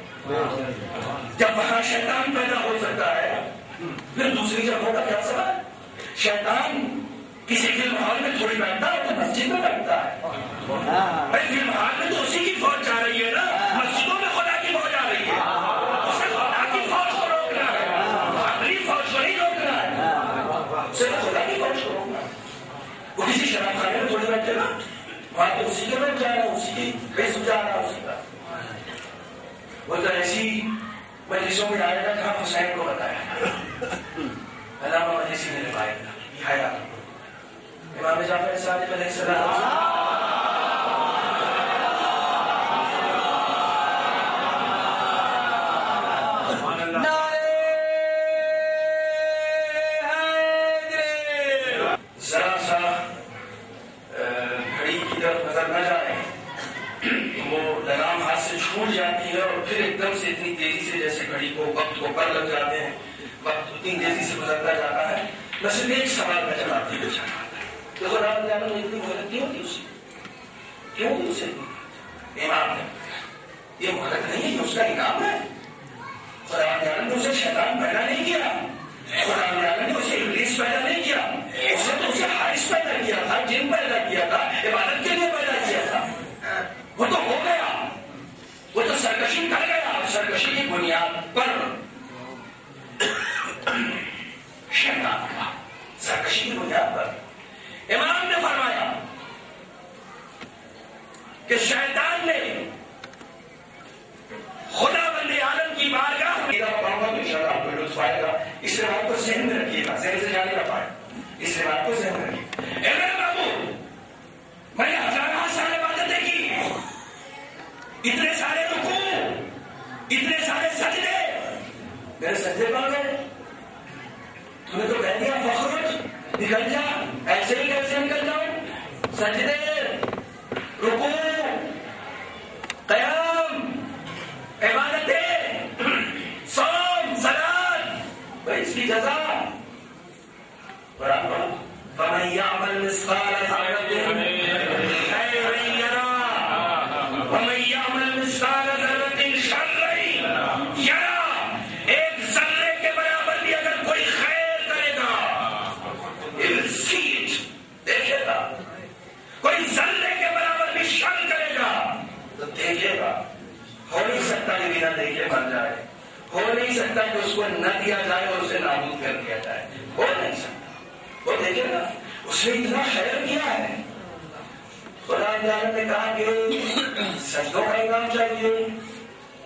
جب وہاں شیطان پیدا ہو سکتا ہے پھر دوسری جگہوں کا کیا سوال؟ شیطان کسی فلم ہال میں تھوڑی بیٹھتا ہے تو مسجد میں بیٹھتا ہے. فلم ہال میں تو اسی کی فوج جا رہی ہے نا, مسجدوں میں خدا کی فوج آ رہی ہے. اسے خدا کی فوج کو روکنا ہے, اپنی فوج کو نہیں روکنا ہے, صرف خدا کی فوج کو روکنا ہے. وہ کسی شراب خانے میں تھوڑی بیٹھے گا, بے سجا رہا اسی کا. وہ تو ایسی مجلسوں میں آئے گا تھا حسین کو بتایا علامہ مجلسی نے روایت یہ حیا امام جعفر صادق علیہ السلام چھوٹ جاتی ہے اور پھر ایک دم سے اتنی تیزی سے جیسے گھڑی کو وقت کو پر لگ جاتے ہیں وقت اتنی تیزی سے گزرتا جاتا ہے. میں صرف ایک سوال کا جواب دینا چاہتا ہوں کہ خدا تعالیٰ نے اتنی مہلت کیوں دی اسے کیوں دی اسے امام نے یہ مہلت نہیں ہے یہ اس کا انعام ہے. خدا تعالیٰ نے اسے شیطان پیدا نہیں کیا خدا تعالیٰ نے اسے ابلیس پیدا نہیں کیا اسے تو اسے حارث پیدا کیا تھا جن پیدا کیا تھا عبادت کے لیے پیدا کیا تھا. وہ تو ہو گیا وہ تو سرکشی کر گیا سرکشی کی بنیاد پر شیطان کا سرکشی کی بنیاد پر امام نے فرمایا کہ شیطان نے خدا بند عالم کی بارگاہ میں انشاءاللہ آپ کو لطف آئے گا. اس روایت کو ذہن میں رکھیے گا ذہن سے جانے کا پائے اس روایت کو ذہن میں رکھیے. اے میرے بابو میں نے ہزارہ سال عبادتیں کی اتنے سارے رکوع اتنے سارے سجدے میرے سجدے پڑ گئے تم نے تو کہہ دیا فخر نکل جا ایسے ہی کیسے نکل جاؤ. سجدے رکوع قیام عبادتیں صوم صلاۃ بھائی اس کی جزا برابر فمن يعمل مثقال ذرة خيرا يره ومن يعمل مثقال ذرة شرا يره. ایک ذرے کے برابر بھی اگر کوئی خیر کرے گا دیکھے گا کوئی ذرے کے برابر بھی شر کرے گا تو دیکھے گا. ہو نہیں سکتا کہ بنا دیکھے مر جائے ہو نہیں سکتا کہ اس کو نہ دیا جائے اور اسے نابود کر دیا جائے ہو نہیں سکتا. وہ دیکھے گا اس نے اتنا خیر کیا ہے. خدا تعالیٰ نے کہا کہ سجدوں کا انعام چاہیے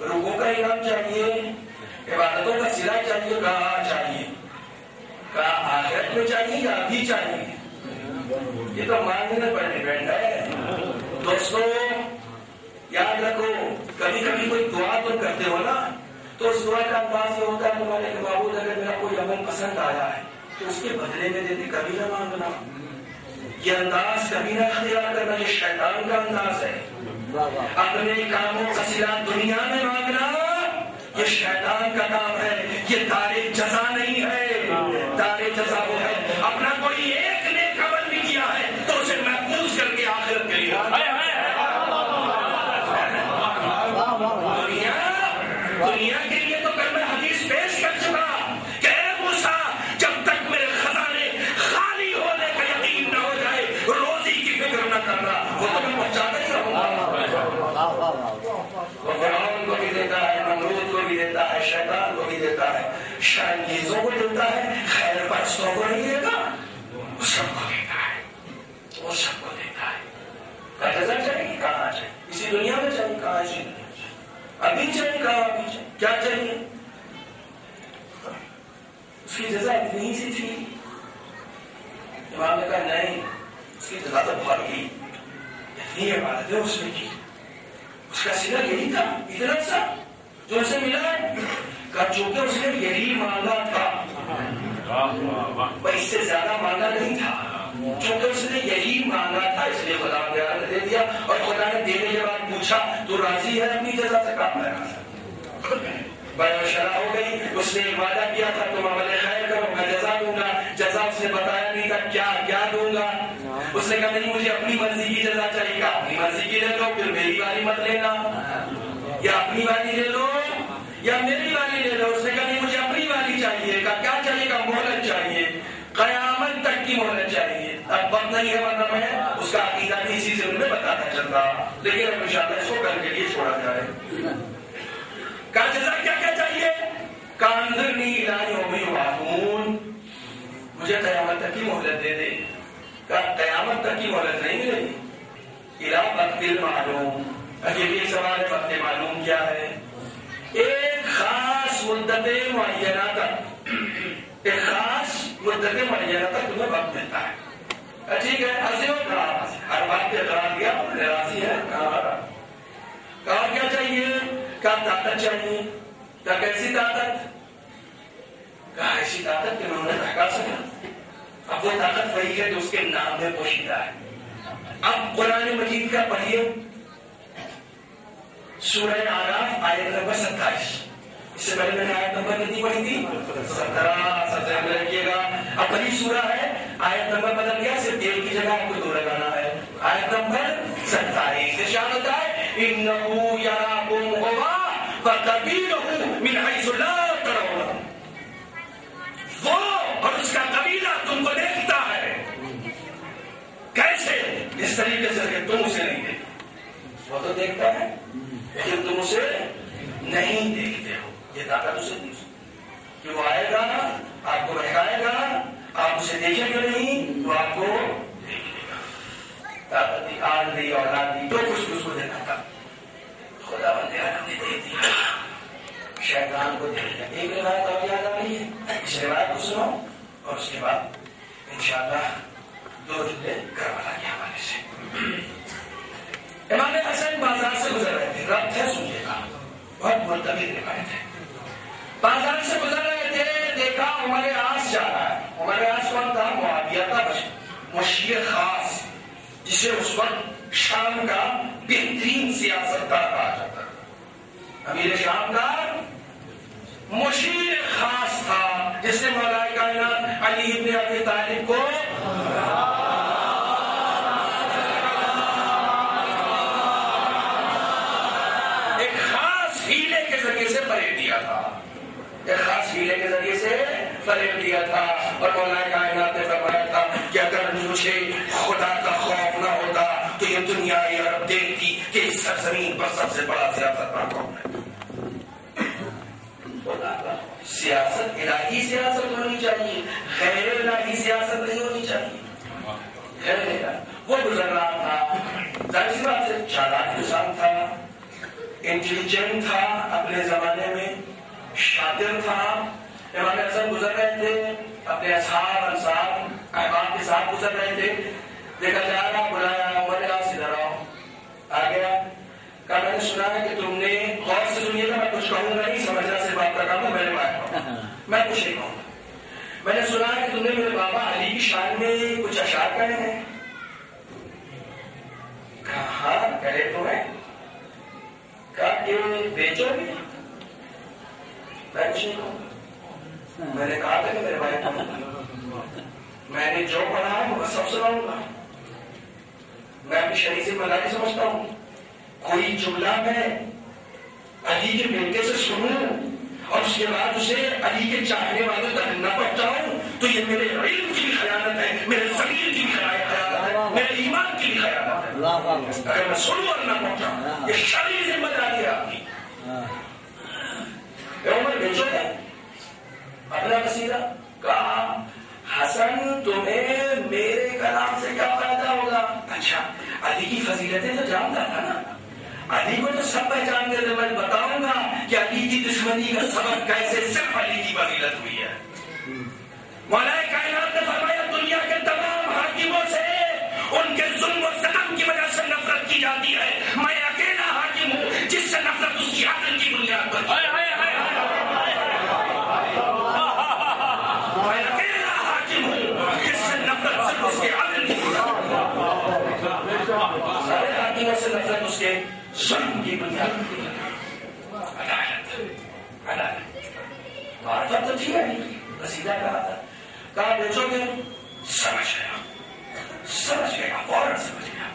رکوع کا انعام چاہیے عبادتوں کا صلہ چاہیے کہاں چاہیے کہا آخرت میں چاہیے یا ابھی چاہیے. یہ تو مانگنے پر ڈیپینڈ ہے. دوستوں یاد رکھو کبھی کبھی کوئی دعا تم کرتے ہو نا تو اس دعا کا انداز یہ ہوتا ہے تمہارے کہ معبود اگر میرا کوئی عمل پسند آیا ہے تو اس کے بدلے میں دیتے کبھی نہ مانگنا. یہ انداز کبھی نہ اختیار کرنا یہ شیطان کا انداز ہے. اپنے کاموں کا صلہ دنیا میں مانگنا یہ شیطان کا کام ہے. یہ دار جزا نہیں ہے. دار جزا وہ ہے اپنا کوئی ایک نیک عمل بھی کیا ہے تو اسے محفوظ کر کے آخرت کے لیے دنیا کے لیے تو کل میں حدیث پیش کر چکا کہ اے موسیٰ جب تک میرے خزانے خالی ہونے کا یقین نہ ہو جائے روزی کی فکر نہ کرنا وہ تو میں پہنچاتا ہی رہوں گا. وہ فرعون کو بھی دیتا ہے نمرود کو بھی دیتا ہے شیطان کو بھی دیتا ہے شرانگیزوں کو دیتا ہے خیر پرستوں کو نہیں دیتا وہ سب کو دیتا ہے وہ سب کو دیتا ہے. کا جزا چاہیے کہاں چاہیے اسی دنیا میں چاہیے کہاں چاہیے ابھی چاہیے کہاں ابھی چاہیے کیا چاہیے. اس کی جزا اتنی ہی سی تھی. امام نے کہا نہیں اس کی جزا تو بہت کی اتنی عبادتیں اس نے کی اس کا صلہ یہی تھا اتنا سا جو اسے ملا چونکہ اس نے یہی مانگا تھا اس سے زیادہ مانگا نہیں تھا چونکہ اس نے یہی مانگا تھا اس لیے خدا نے دے دیا. اور خدا نے دینے کے بعد پوچھا تو راضی ہے اپنی جزا سے کام ہے بیان شرح ہو گئی. اس نے وعدہ کیا تھا تم عمل خیر کرو میں جزا دوں گا. جزا اس نے بتایا نہیں تھا کیا دوں گا. اس نے کہا نہیں مجھے اپنی مرضی کی جزا چاہیے. اپنی مرضی کی لے لو پھر میری والی مت لینا یا اپنی والی لے لو یا میری والی لے لو. اس نے کہا نہیں مجھے اپنی والی چاہیے. کیا چاہیے گا مہلت چاہیے قیامت تک کی مہلت چاہیے. اب وقت نہیں ہے ورنہ میں اس کا عقیدہ بھی اسی سے میں بتاتا چلتا لیکن اب انشاءاللہ اس کو کل کے لیے چھوڑا جائے. کا جزا کیا چاہیے کاندرنی الی یوم یبعثون مجھے قیامت تک کی مہلت دے دے. قیامت تک کی مہلت نہیں ملے گی. الی وقت معلوم اگلی ایک سوال ہے، وقت معلوم کیا ہے؟ ایک خاص مدت معینہ تک، ایک خاص مدت معینہ تک تمہیں وقت ملتا ہے، ٹھیک ہے؟ ہنسی ہو خراب، ہر بات پہ قرار دیا، راضی ہے، کہا کیا چاہیے؟ کیا طاقت چاہیے؟ کیا کیسی طاقت؟ کہا ایسی طاقت کہ انہوں نے بہکا سکا۔ اب وہ طاقت وہی ہے جو اس کے نام میں پوشیدہ ہے۔ اب قرآن مجید کا پڑھیے، سورہ اعراف آیت نمبر 27۔ اس سے پہلے میں نے آیت نمبر کتنی پڑھی تھی؟ 17۔ سب سے پہلے رکھیے گا، اب بڑی سورہ ہے، آیت نمبر بدل گیا، صرف ایک کی جگہ آپ کو 2 لگانا ہے۔ آیت نمبر 27 ارشاد ہوتا ہے انہو یراکم ہوا وقبیلہ من حیث لا ترونہم، وہ اور اس کا قبیلہ تم کو دیکھتا ہے، کیسے؟ اس طریقے سے کہ تم اسے نہیں دیکھتے۔ وہ تو دیکھتا ہے لیکن تم اسے نہیں دیکھتے ہو۔ یہ طاقت اسے دی کہ وہ آئے گا، آپ کو بہکائے گا، آپ اسے دیکھیں گے نہیں، وہ آپ کو دیکھ لے گا۔ طاقت دی، آن دی، اولاد دی، جو کچھ اس کو دینا تھا خدا بندے آدم نے دے دیا، شیطان کو دے دیا۔ ایک روایت اور یاد آ رہی ہے، اس روایت کو سنو اور اس کے بعد انشاءاللہ 2 جملے کربلا کے حوالے سے۔ امام حسن بازار سے گزر رہے تھے، رب تھے، سنیے گا، بہت مرتبط روایت ہے۔ بازار سے گزر رہے تھے، دیکھا عمر عاص جا رہا ہے۔ عمر عاص کون تھا؟ معاویہ کا مشیر خاص، جسے اس وقت شام کا بہترین سیاستدار کہا جاتا تھا۔ امیر شام کا مشیر خاص تھا، جس نے مولا کائنات علی ابن ابی طالب کو فریب دیا تھا، ایک خاص ہیلے کے ذریعے سے فریب دیا تھا۔ اور مولا کائنات نے فرمایا تھا کہ اگر مجھے خدا کا خوف نہ ہوتا تو یہ دنیا عرب دیکھتی کہ اس سرزمین پر سب سے بڑا سیاستدان کون ہے۔ سیاست الہی سیاست ہونی چاہیے، غیر الہی سیاست نہیں ہونی چاہیے۔ غیر وہ گزر رہا تھا، ظاہر سی بات سے چالاک انسان تھا، انٹیلیجنٹ تھا، اپنے زمانے میں شاطر تھا۔ امام حسن گزر رہے تھے، اپنے اصحاب انصار احباب کے ساتھ گزر رہے تھے، دیکھا جا رہا، بلایا عمر عاص ادھر آؤ، آ گیا، کہا میں نے سنا ہے کہ تم نے، غور سے سنیے گا، میں کچھ کہوں گا نہیں، سمجھنا سے بات کا کام ہے، میرے بات میں کچھ نہیں کہوں گا۔ میں نے سنا ہے کہ تم نے میرے بابا علی کی شان میں کچھ اشعار کہے ہیں۔ کہا ہاں کہے تو ہے۔ کہا کہ بیچو گے؟ میں کچھ نہیں کہوں گا۔ میں نے کہا تھا کہ میرے بھائی کہوں گا، میں نے جو پڑھا ہے وہ سب سناؤں گا، میں اپنی شریعت سے ملائی سمجھتا ہوں، کوئی جملہ میں علی کے بیٹے سے سنوں اور اس کے بعد اسے علی کے چاہنے والوں تک نہ پہنچاؤں تو یہ میرے علم کی بھی خیانت ہے، میرے ضمیر کی بھی خیانت ہے، میرے ایمان کی بھی خیانت ہے۔ اگر میں سنوں اور نہ پہنچاؤں، یہ شرعی ذمہ داری ہے آپ کی۔ عمر بیچو گے اپنا قصیدہ؟ کہا حسن تمہیں میرے کلام سے کیا فائدہ ہوگا؟ اچھا علی کی فضیلتیں تو جانتا تھا نا، علی کو تو سب پہچانتے تھے، میں بتاؤں گا کہ علی کی دشمنی کا سبب کیسے صرف علی کی فضیلت ہوئی ہے۔ مولا کائنات نے فرمایا دنیا کے تمام حاکموں سے ان کے ظلم و ستم کی وجہ سے نفرت کی جاتی ہے، میں اکیلا حاکم ہوں جس سے نفرت اس کی عدل کی بنیاد پر، میں اکیلا حاکم ہوں جس سے نفرت صرف اس کے عدل کی بنیاد پر، سارے حاکموں سے نفرت اس کے ظلم کی بنیاد پر۔ عدالت معرفت تو تھی نہیں، قصیدہ کہا تھا، کہا بیچو گے؟ سمجھ گیا، فوراً سمجھ گیا۔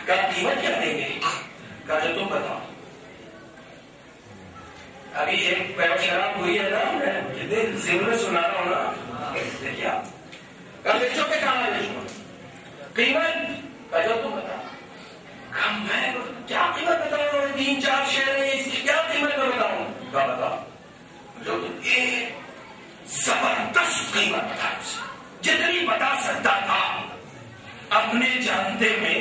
کہا قیمت کیا دیں گے؟ کہا جو تم بتاؤ۔ ابھی ایک پیو شراب ہوئی ہے نا، میں جتنے ذمہ میں سنا رہا ہوں نا، دیکھیے آپ۔ کہا بیچو کے کہاں بیچو؟ قیمت؟ کہا جو تم بتاؤ۔ کہا میں کیا قیمت بتاؤں؟ 3-4 شعر ہیں، اس کی کیا قیمت میں بتاؤں؟ کہا بتاؤ جو تم، ایک زبردست قیمت بتا، جتنی بتا سکتا تھا اپنے جانتے میں،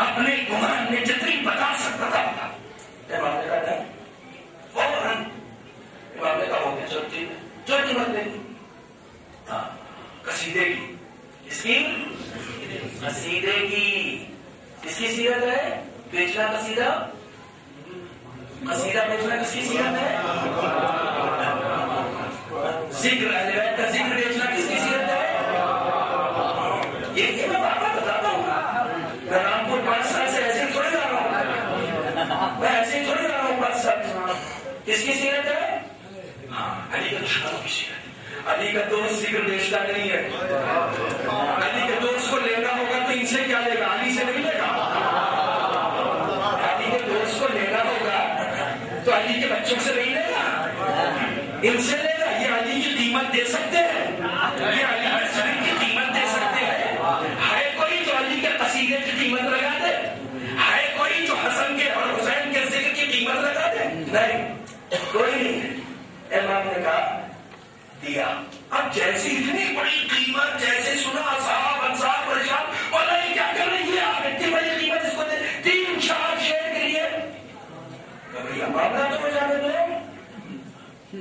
اپنے گمان میں جتنی بتا سکتا تھا بتا. امام نے کہا نہیں، فوراً امام نے کہا ہو گیا، چل ٹھیک ہے، جو قیمت لے گی. ہاں قصیدے کی، اس کی قصیدے کی، اس کی سیرت ہے بیچنا. قصیدہ بیچنا کس کی سیرت ہے؟ ذکر اہل بیت کا ذکر بیچنا کس کی سیرت ہے؟ یہ میں بات بتاتا ہوں، میں رامپور 5 سال سے ایسے ہی تھوڑی جا رہا ہوں، میں ایسے ہی تھوڑی جا رہا ہوں 5 سال. کس کی سیرت ہے؟ ہاں علی کا دشمنوں کی سیرت. علی کا دوست ذکر بیچتا نہیں ہے. علی کے دوست کو لینا ہوگا تو ان سے کیا لے گا؟ علی سے نہیں لے گا. علی کے دوست کو لینا ہوگا تو علی کے بچوں سے نہیں لے گا، ان سے لے گا. یہ علی کی قیمت دے سکتے ہیں، یہ علی کے ذکر کی قیمت دے سکتے ہیں. ہے کوئی جو علی کے قصیدے کی قیمت لگا دے؟ ہے کوئی جو حسن کے اور حسین کے ذکر کی قیمت لگا دے؟ نہیں، کوئی نہیں. امام نے کہا دیا. اب جیسی اتنی بڑی قیمت، جیسے سنا صاحب انصار پریشان، اور نہیں کیا کر رہی ہے آپ اتنی بڑی قیمت اس کو دے 3-4 شیئر کے لیے؟ بھیا معاملہ تو ہو جانے دو،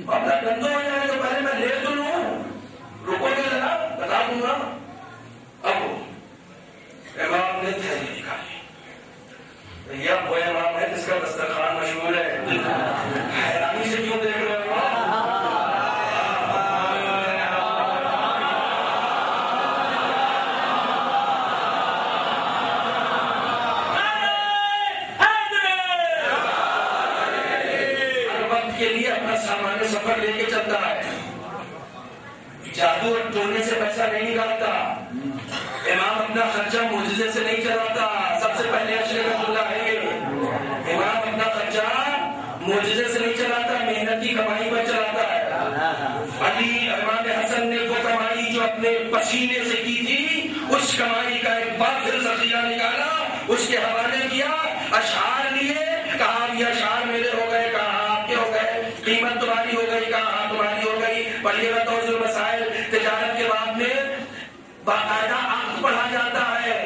معاملہ گندو ہو جانے دو، پہلے میں لے تو لوں، رکو گے ذرا بتا دوں گا. اب امام نے تھیلی نکالی. بھیا وہ امام ہے جس کا دسترخوان مشہور ہے، حیرانی سے کیوں دیکھ رہے ہو؟ کے لیے اپنا سامان سفر لے کے چلتا ہے، جادو اور ٹونے سے پیسہ نہیں نکالتا. امام اپنا خرچہ معجزے سے نہیں چلاتا. سب سے پہلے اشرف اللہ ہے، امام اپنا خرچہ معجزے سے نہیں چلاتا، محنت کی کمائی پر چلاتا ہے. علی امام حسن نے وہ کمائی جو اپنے پسینے سے کی تھی، اس کمائی کا ایک بار پھر ذخیرہ نکالا، اس کے حوالے کیا، اشعار لیے، کہا یہ اشعار میرے ہو گئے، کہا ہو گئے، قیمت تمہاری ہو گئی، کہاں تمہاری ہو گئی. پر یہ بتاؤ مسائل تجارت کے بعد میں باقاعدہ عقد پڑھا جاتا ہے،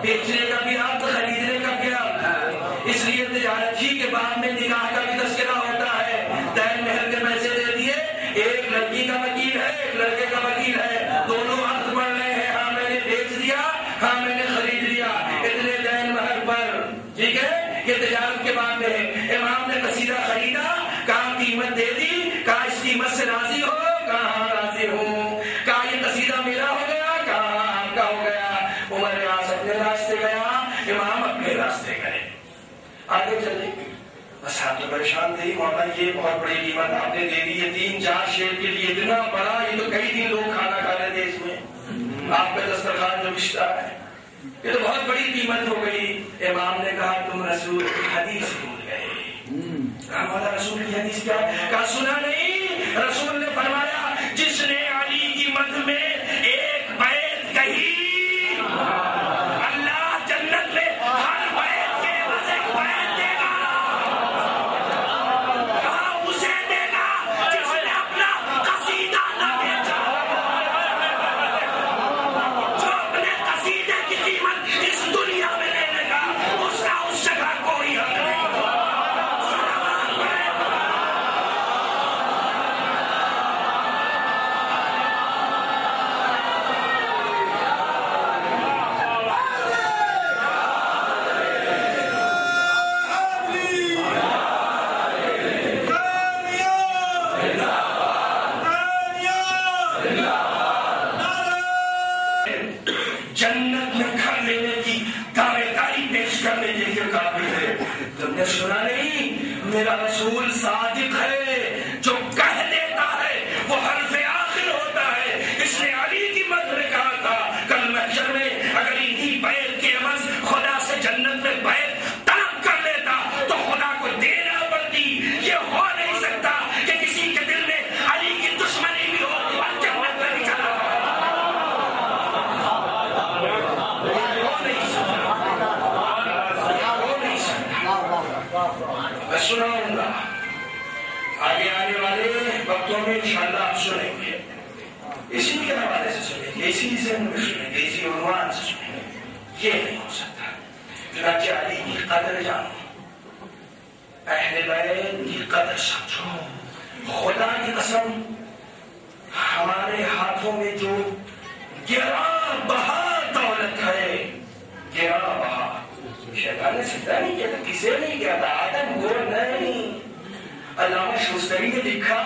بیچنے کا بھی عقد، خریدنے کا بھی عقد. اس لیے تجارت ہی کے بعد میں نکاح کا بھی تذکرہ ہوتا ہے. دین مہر کے پیسے دے دیے، ایک لڑکی کا وکیل ہے، ایک لڑکے کا وکیل ہے، دونوں عقد پڑھ رہے ہیں. ہاں میں نے بیچ دیا، ہاں میں نے خرید لیا، اتنے دین مہر پر. ٹھیک ہے، یہ تجارت کے بعد میں ہے. امام نے قصیدہ خریدا، کہاں قیمت دے دی، کہاں اس قیمت سے راضی ہو، کہاں راضی ہوں. کہا یہ قصیدہ میرا ہو گیا، کہاں آپ کا ہو گیا. عمر راس اپنے راستے گیا، امام اپنے راستے گئے. آگے چلے بس آپ تو پریشان تھے، مولانا یہ بہت بڑی قیمت آپ نے دے دی، یہ 3-4 شیئر کے لیے اتنا بڑا، یہ تو کئی دن لوگ کھانا کھا رہے تھے اس میں. آپ کا دسترخوان جو بچتا ہے، یہ تو بہت بڑی قیمت ہو گئی. امام نے کہا تم رسول کی حدیث بھول گئے. ہمارا رسول کی حدیث کیا ہے؟ کہا سنا نہیں. رسول نے فرمایا جس نے علی کی مدح میں ایک بیت کہی، اللہ جنت میں ہر بیت کے عوض ایک بیت دے گا. کہا اسے دے گا جس نے اپنا قصیدہ نہ بیچا، جو اپنے قصیدے کی قیمت اس دنیا میں لینے کا، اس کا اس جگہ کوئی حق نہیں. جنت میں گھر لینے کی دعوے داری پیش کرنے کے لیے قابل ہے. تم نے سنا نہیں، میرا رسول صادق ہے، جو کہہ دیتا ہے وہ حرف آخر ہوتا ہے. اس نے علی کی مدح میں کہا تھا کل محشر میں اگر انہی بیت کے عوض خدا سے جنت میں بیت طلب کر لیتا تو خدا کو دینا پڑتی. یہ ہو نہیں سکتا کہ کسی کے دل میں علی کی دشمنی بھی ہو اور جنت میں بھی چلا. میں سناؤں گا آگے آنے والے وقتوں میں انشاءاللہ آپ سنیں گے، اسی کے حوالے سے سنیں گے، اسی سے سنیں گے، اسی عنوان سے سنیں گے. یہ نہیں ہو سکتا چنانچہ علی کی قدر جانو، اہل بیت کی قدر سمجھو۔ خدا کی قسم ہمارے ہاتھوں میں جو گراں بہا دولت ہے، گراں بہا، شیطان نے سجدہ نہیں کیا تھا، کسے نہیں کیا تھا؟ آدم کو نہیں۔ علامہ شوستری نے لکھا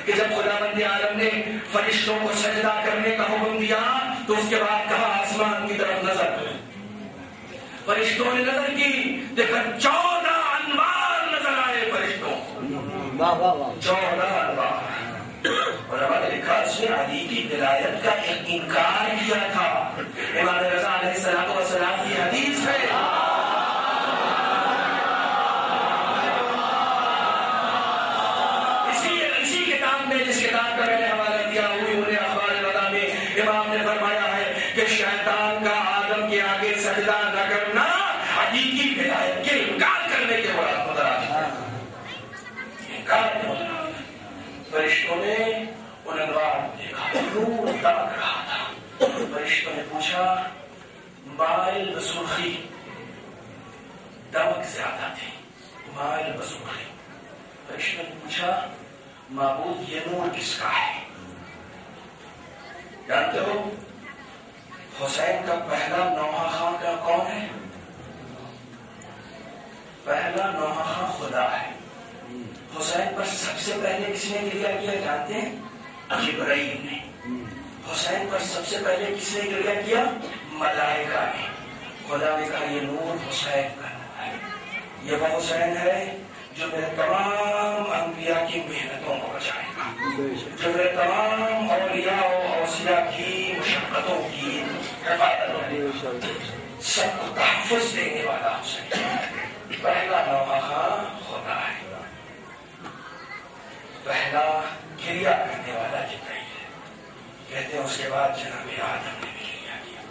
کہ جب خداوند عالم نے فرشتوں کو سجدہ کرنے کا حکم دیا تو اس کے بعد کہا آسمان کی طرف نظر کرو۔ فرشتوں نے نظر کی، دیکھا 14 انوار نظر آئے فرشتوں، 14 انوار۔ علماء نے لکھا اس نے علی کی ولایت کا انکار کیا تھا۔ امام رضا علیہ السلام کی حدیث ہے، اسی کتاب میں، جس کتاب کا میں نے حوالہ دیا ہوئی انہیں اخبار الوضع میں امام نے فرمایا ہے کہ شیطان کا آدم کے آگے سجدہ نہ کرنا علی کی ولایت کے انکار کرنے کے برابر ہے۔ انکار کے برابر۔ فرشتوں نے ان انوار کو دیکھا، نور دمک رہا تھا۔ فرشتوں نے پوچھا مائل بسرخی، دمک زیادہ تھی، مائل بسرخی۔ فرشتوں نے پوچھا معبود یہ نور کس کا ہے؟ جانتے ہو حسین کا پہلا نوحہ خاں کا کون ہے؟ پہلا نوحہ خاں خدا ہے۔ حسین پر سب سے پہلے کس نے گریہ کیا جانتے ہیں؟ جبرائیل نے۔ حسین پر سب سے پہلے کس نے گریہ کیا؟ ملائکہ نے۔ خدا نے کہا یہ نور حسین کا نور ہے، یہ وہ حسین ہے جو میرے تمام انبیاء کی محنتوں کو بچائے گا، جو میرے تمام اولیاء و اوصیاء کی مشقتوں کی حفاظت کرے گا، سب کو تحفظ دینے والا حسین۔ پہلا نوحہ خاں خدا ہے، پہلا گریہ کرنے والا جبرائیل ہے۔ کہتے ہیں اس کے بعد جناب آدم نے بھی گریہ کیا،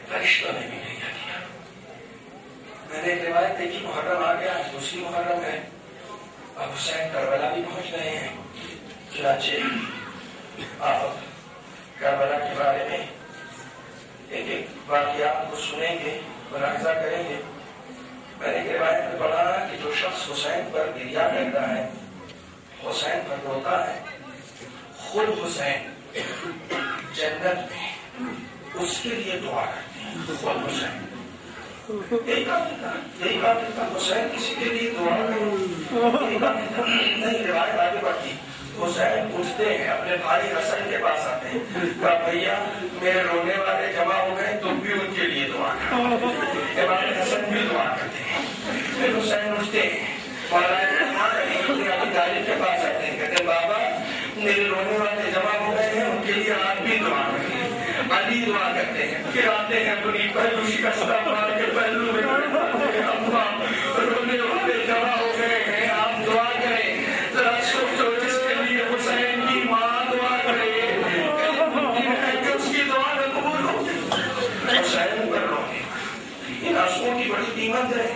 فرشتوں نے بھی گریہ کیا۔ میں نے ایک روایت دیکھی، محرم آ گیا، دوسری محرم ہے، اب حسین کربلا بھی پہنچ رہے ہیں۔ چنانچہ آپ کربلا کے بارے میں ایک ایک واقعات کو سنیں گے، ملاحظہ کریں گے۔ میں نے ایک روایت میں پڑھا کہ جو شخص حسین پر گریہ کرتا ہے، حسین پر روتا ہے، خود حسین جنت میں اس کے لیے دعا کرتے ہیں۔ خود حسین یہی کام تھا، حسین کسی کے لیے دعا کرے، نہیں روایت آگے بڑھتی، حسین اٹھتے ہیں، اپنے بھائی حسن کے پاس آتے ہیں، کہا بھیا میرے رونے والے جمع ہو گئے، تم بھی ان کے لیے دعا کرو۔ امام حسن بھی دعا کرتے ہیں۔ پھر حسین اٹھتے ہیں، ابی طالب کے پاس آتے ہیں، کہتے ہیں بابا میرے رونے والے جمع ہو گئے ہیں، ان کے لیے آپ بھی دعا کریں۔ علی دعا کرتے ہیں، پھر آتے ہیں اپنی پہلو شکستہ مار کے پہلو میں اماں رونے والے جمع ہو گئے ہیں، آپ دعا کریں۔ ذرا سوچو جس کے لیے حسین کی ماں دعا کرے کہ اس کی دعا نہ قبول ہو، حسین پر رونے۔ ان آنسوؤں کی بڑی قیمت ہے،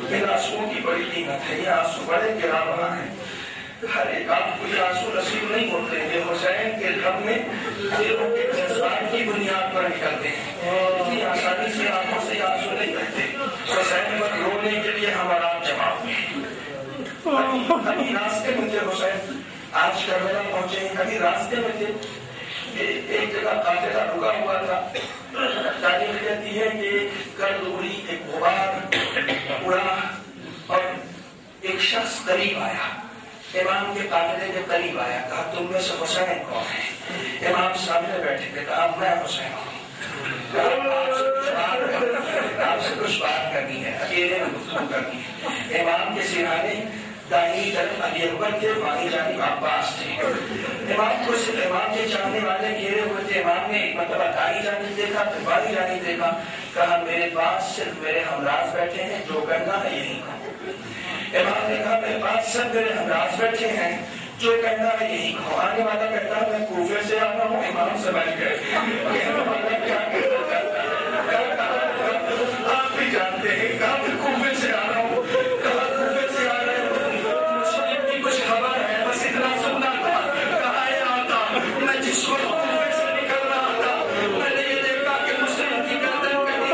ان آنسوؤں کی بڑی قیمت ہے، یہ آنسو بڑے گرا بہا ہیں۔ ہر ایک آپ کو یہ آنسو نصیب نہیں ہوتے، یہ حسین کے غم میں دلوں کے جذبات کی بنیاد پر نکلتے ہیں، اتنی آسانی سے آنکھوں سے آنسو نہیں بہتے۔ حسین پر رونے کے لیے ہم اور آپ جمع ہوئے ہیں۔ ابھی راستے میں تھے حسین، آج کربلا پہنچے ہیں، ابھی راستے میں تھے، ایک جگہ قافلہ رکا ہوا تھا۔ تاریخ کہتی ہے کہ گرد اڑی، ایک غبار اڑا اور ایک شخص قریب آیا، امام کے قافلے کے قریب آیا، کہا تم میں سے حسین کون ہے؟ امام سامنے بیٹھے تھے، کہا میں حسین ہوں۔ آپ سے کچھ بات کرنی ہے، اکیلے میں گفتگو کرنی ہے۔ امام کے سرہانے دائیں طرف علی اکبر تھے، بائیں جانب عباس تھے۔ امام کو صرف امام کے چاہنے والے گھیرے ہوئے تھے۔ امام نے ایک مرتبہ دائیں جانب دیکھا، پھر بائیں جانب دیکھا، کہا میرے پاس صرف میرے ہمراز بیٹھے ہیں، جو کرنا ہے یہی کہو۔ امام نے کہا میرے پاس سب میرے ہمراز بیٹھے ہیں، جو کہنا ہے یہی کہو۔ آنے والا کہتا ہے میں کوفے سے آنا ہوں، امام سمجھ گئے کہنے والا کیا کہتا ہے، آپ بھی جانتے ہیں، کہا میں کوفے سے آ رہا ہوں، کہا کوفے سے آ رہے ہوں، مسلم کی کچھ خبر ہے، بس اتنا سننا تھا۔ کہا اے آقا میں جس وقت کوفے سے نکل رہا تھا، میں نے یہ دیکھا کہ مسلم کی گردن کٹی،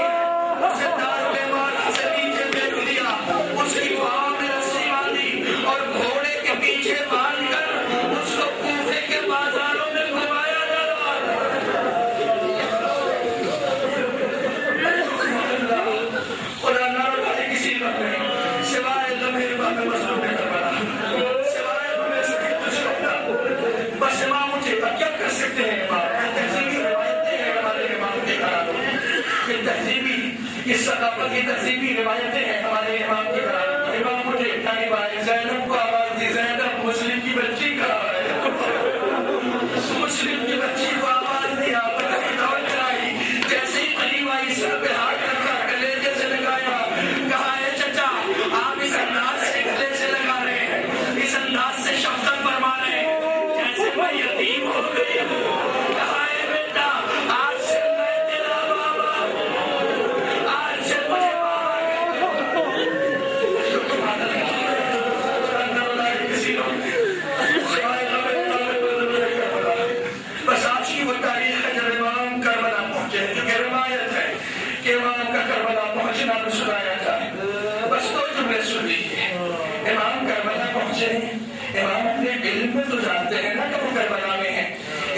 پہنچے ہیں. امام اپنے علم میں تو جانتے ہیں نا کہ وہ کربلا میں ہیں.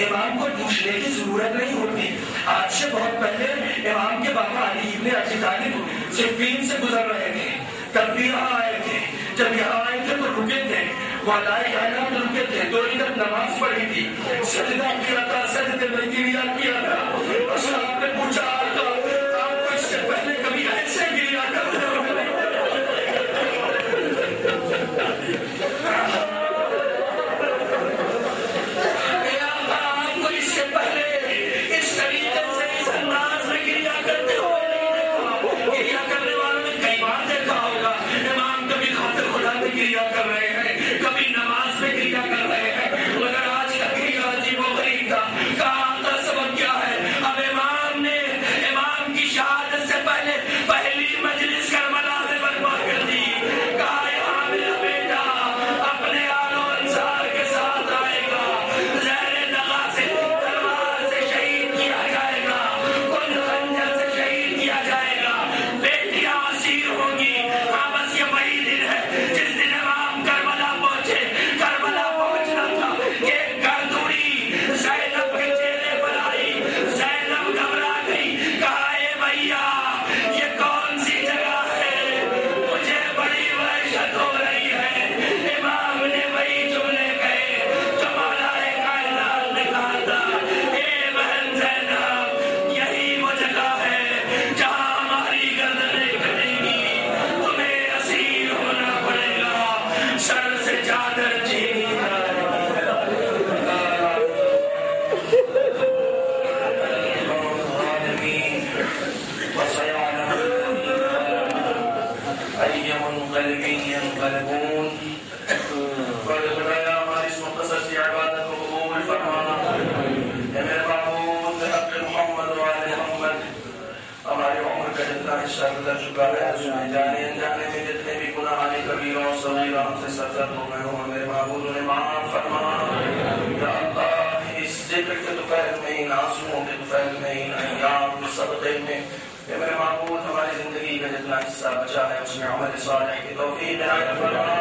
امام کو پوچھنے کی ضرورت نہیں ہوتی. آج سے بہت پہلے امام کے بابا علی ابن ابی طالب صفین سے گزر رہے تھے، تب بھی یہاں آئے تھے. جب یہاں آئے تھے تو رکے تھے، والائے کائنات رکے تھے، 2 رکعت نماز پڑھی تھی، سجدہ کیا تھا، سجدے میں گریا کیا تھا. اور آپ نے پوچھا آپ کو اس سے پہلے کبھی ایسے گریا کرتے ہو؟ جانے انجانے میں جتنے بھی گناہ کبیرہ اور صغیرہ ہم سے سرزد ہو گئے ہوں، میرے معبود انہیں معاف فرما. یا اللہ اس ذکر کے دوپہر میں، ان آنسوؤں کے دوپہر میں، ان ایام کے صدقے میں میرے معبود ہماری زندگی کا جتنا حصہ بچا ہے اس میں عمل صالح کی توفیق عنایت فرما.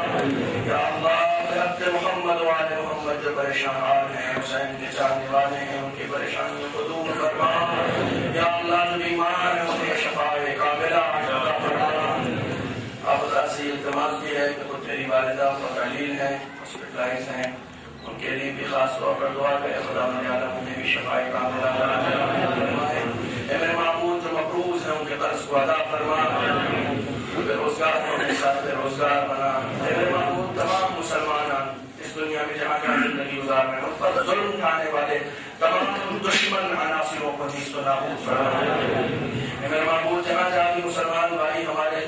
یا اللہ بحق محمد وعلى محمد جو پریشان حال ہیں، حسین کے چاہنے والے ہیں، ان کی پریشانیوں کو دور فرما. یا اللہ جو بیمار ہیں انہیں شفاء کاملہ عطا فرما. اب ایسی التماس بھی ہے کہ خود تیری والدہ متعلیل ہیں، ہاسپٹلائز ہیں، ان کے لیے بھی خاص طور پر دعا کرے خدا تعالیٰ انہیں بھی شفاء کاملہ عطا فرمائے. اے میرے معبود جو مقروض ہیں ان کے قرض کو ادا فرما، بے روزگار کو اپنے ساتھ بے روزگار بنا. اے میرے معبود تمام مسلمان اس دنیا میں جہاں جہاں زندگی گزار رہے ہیں ان پر ظلم اٹھانے والے تمام دشمن عناصروں کو نیست و نابود فرما. اے میرے معبود جہاں جہاں بھی مسلمان بھائی ہمارے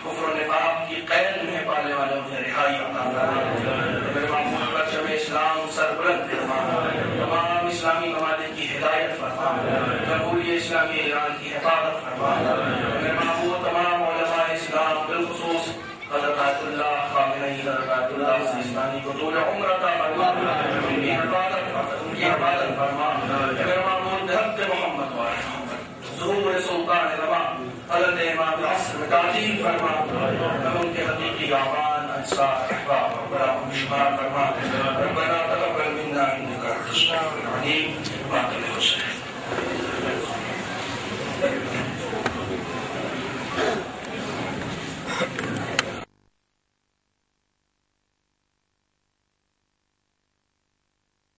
کفر و نفاق کی قید میں پالنے والے انہیں رہائی عطا فرما. میرے معبود پرچم اسلام سربلند فرما، تمام اسلامی ممالک کی ہدایت فرما، جمہوریہ اسلامی ایران کی حفاظت فرما. میرے معبود تمام علماء اسلام بالخصوص حضرت اللہ خامنئی، حضرت اللہ سیستانی کو طول عمر عطا فرما، ان کی حفاظت فرما. میرے معبود حق محمد وعلى ظہور سلطان زمان حضرت امام العصر میں تعظیم فرما. ہم ان کے حقیقی اعوان، انصار، احباب اور بڑا شمار فرما. ربنا تقبل منا انك انت السميع العليم وأنت الحسين.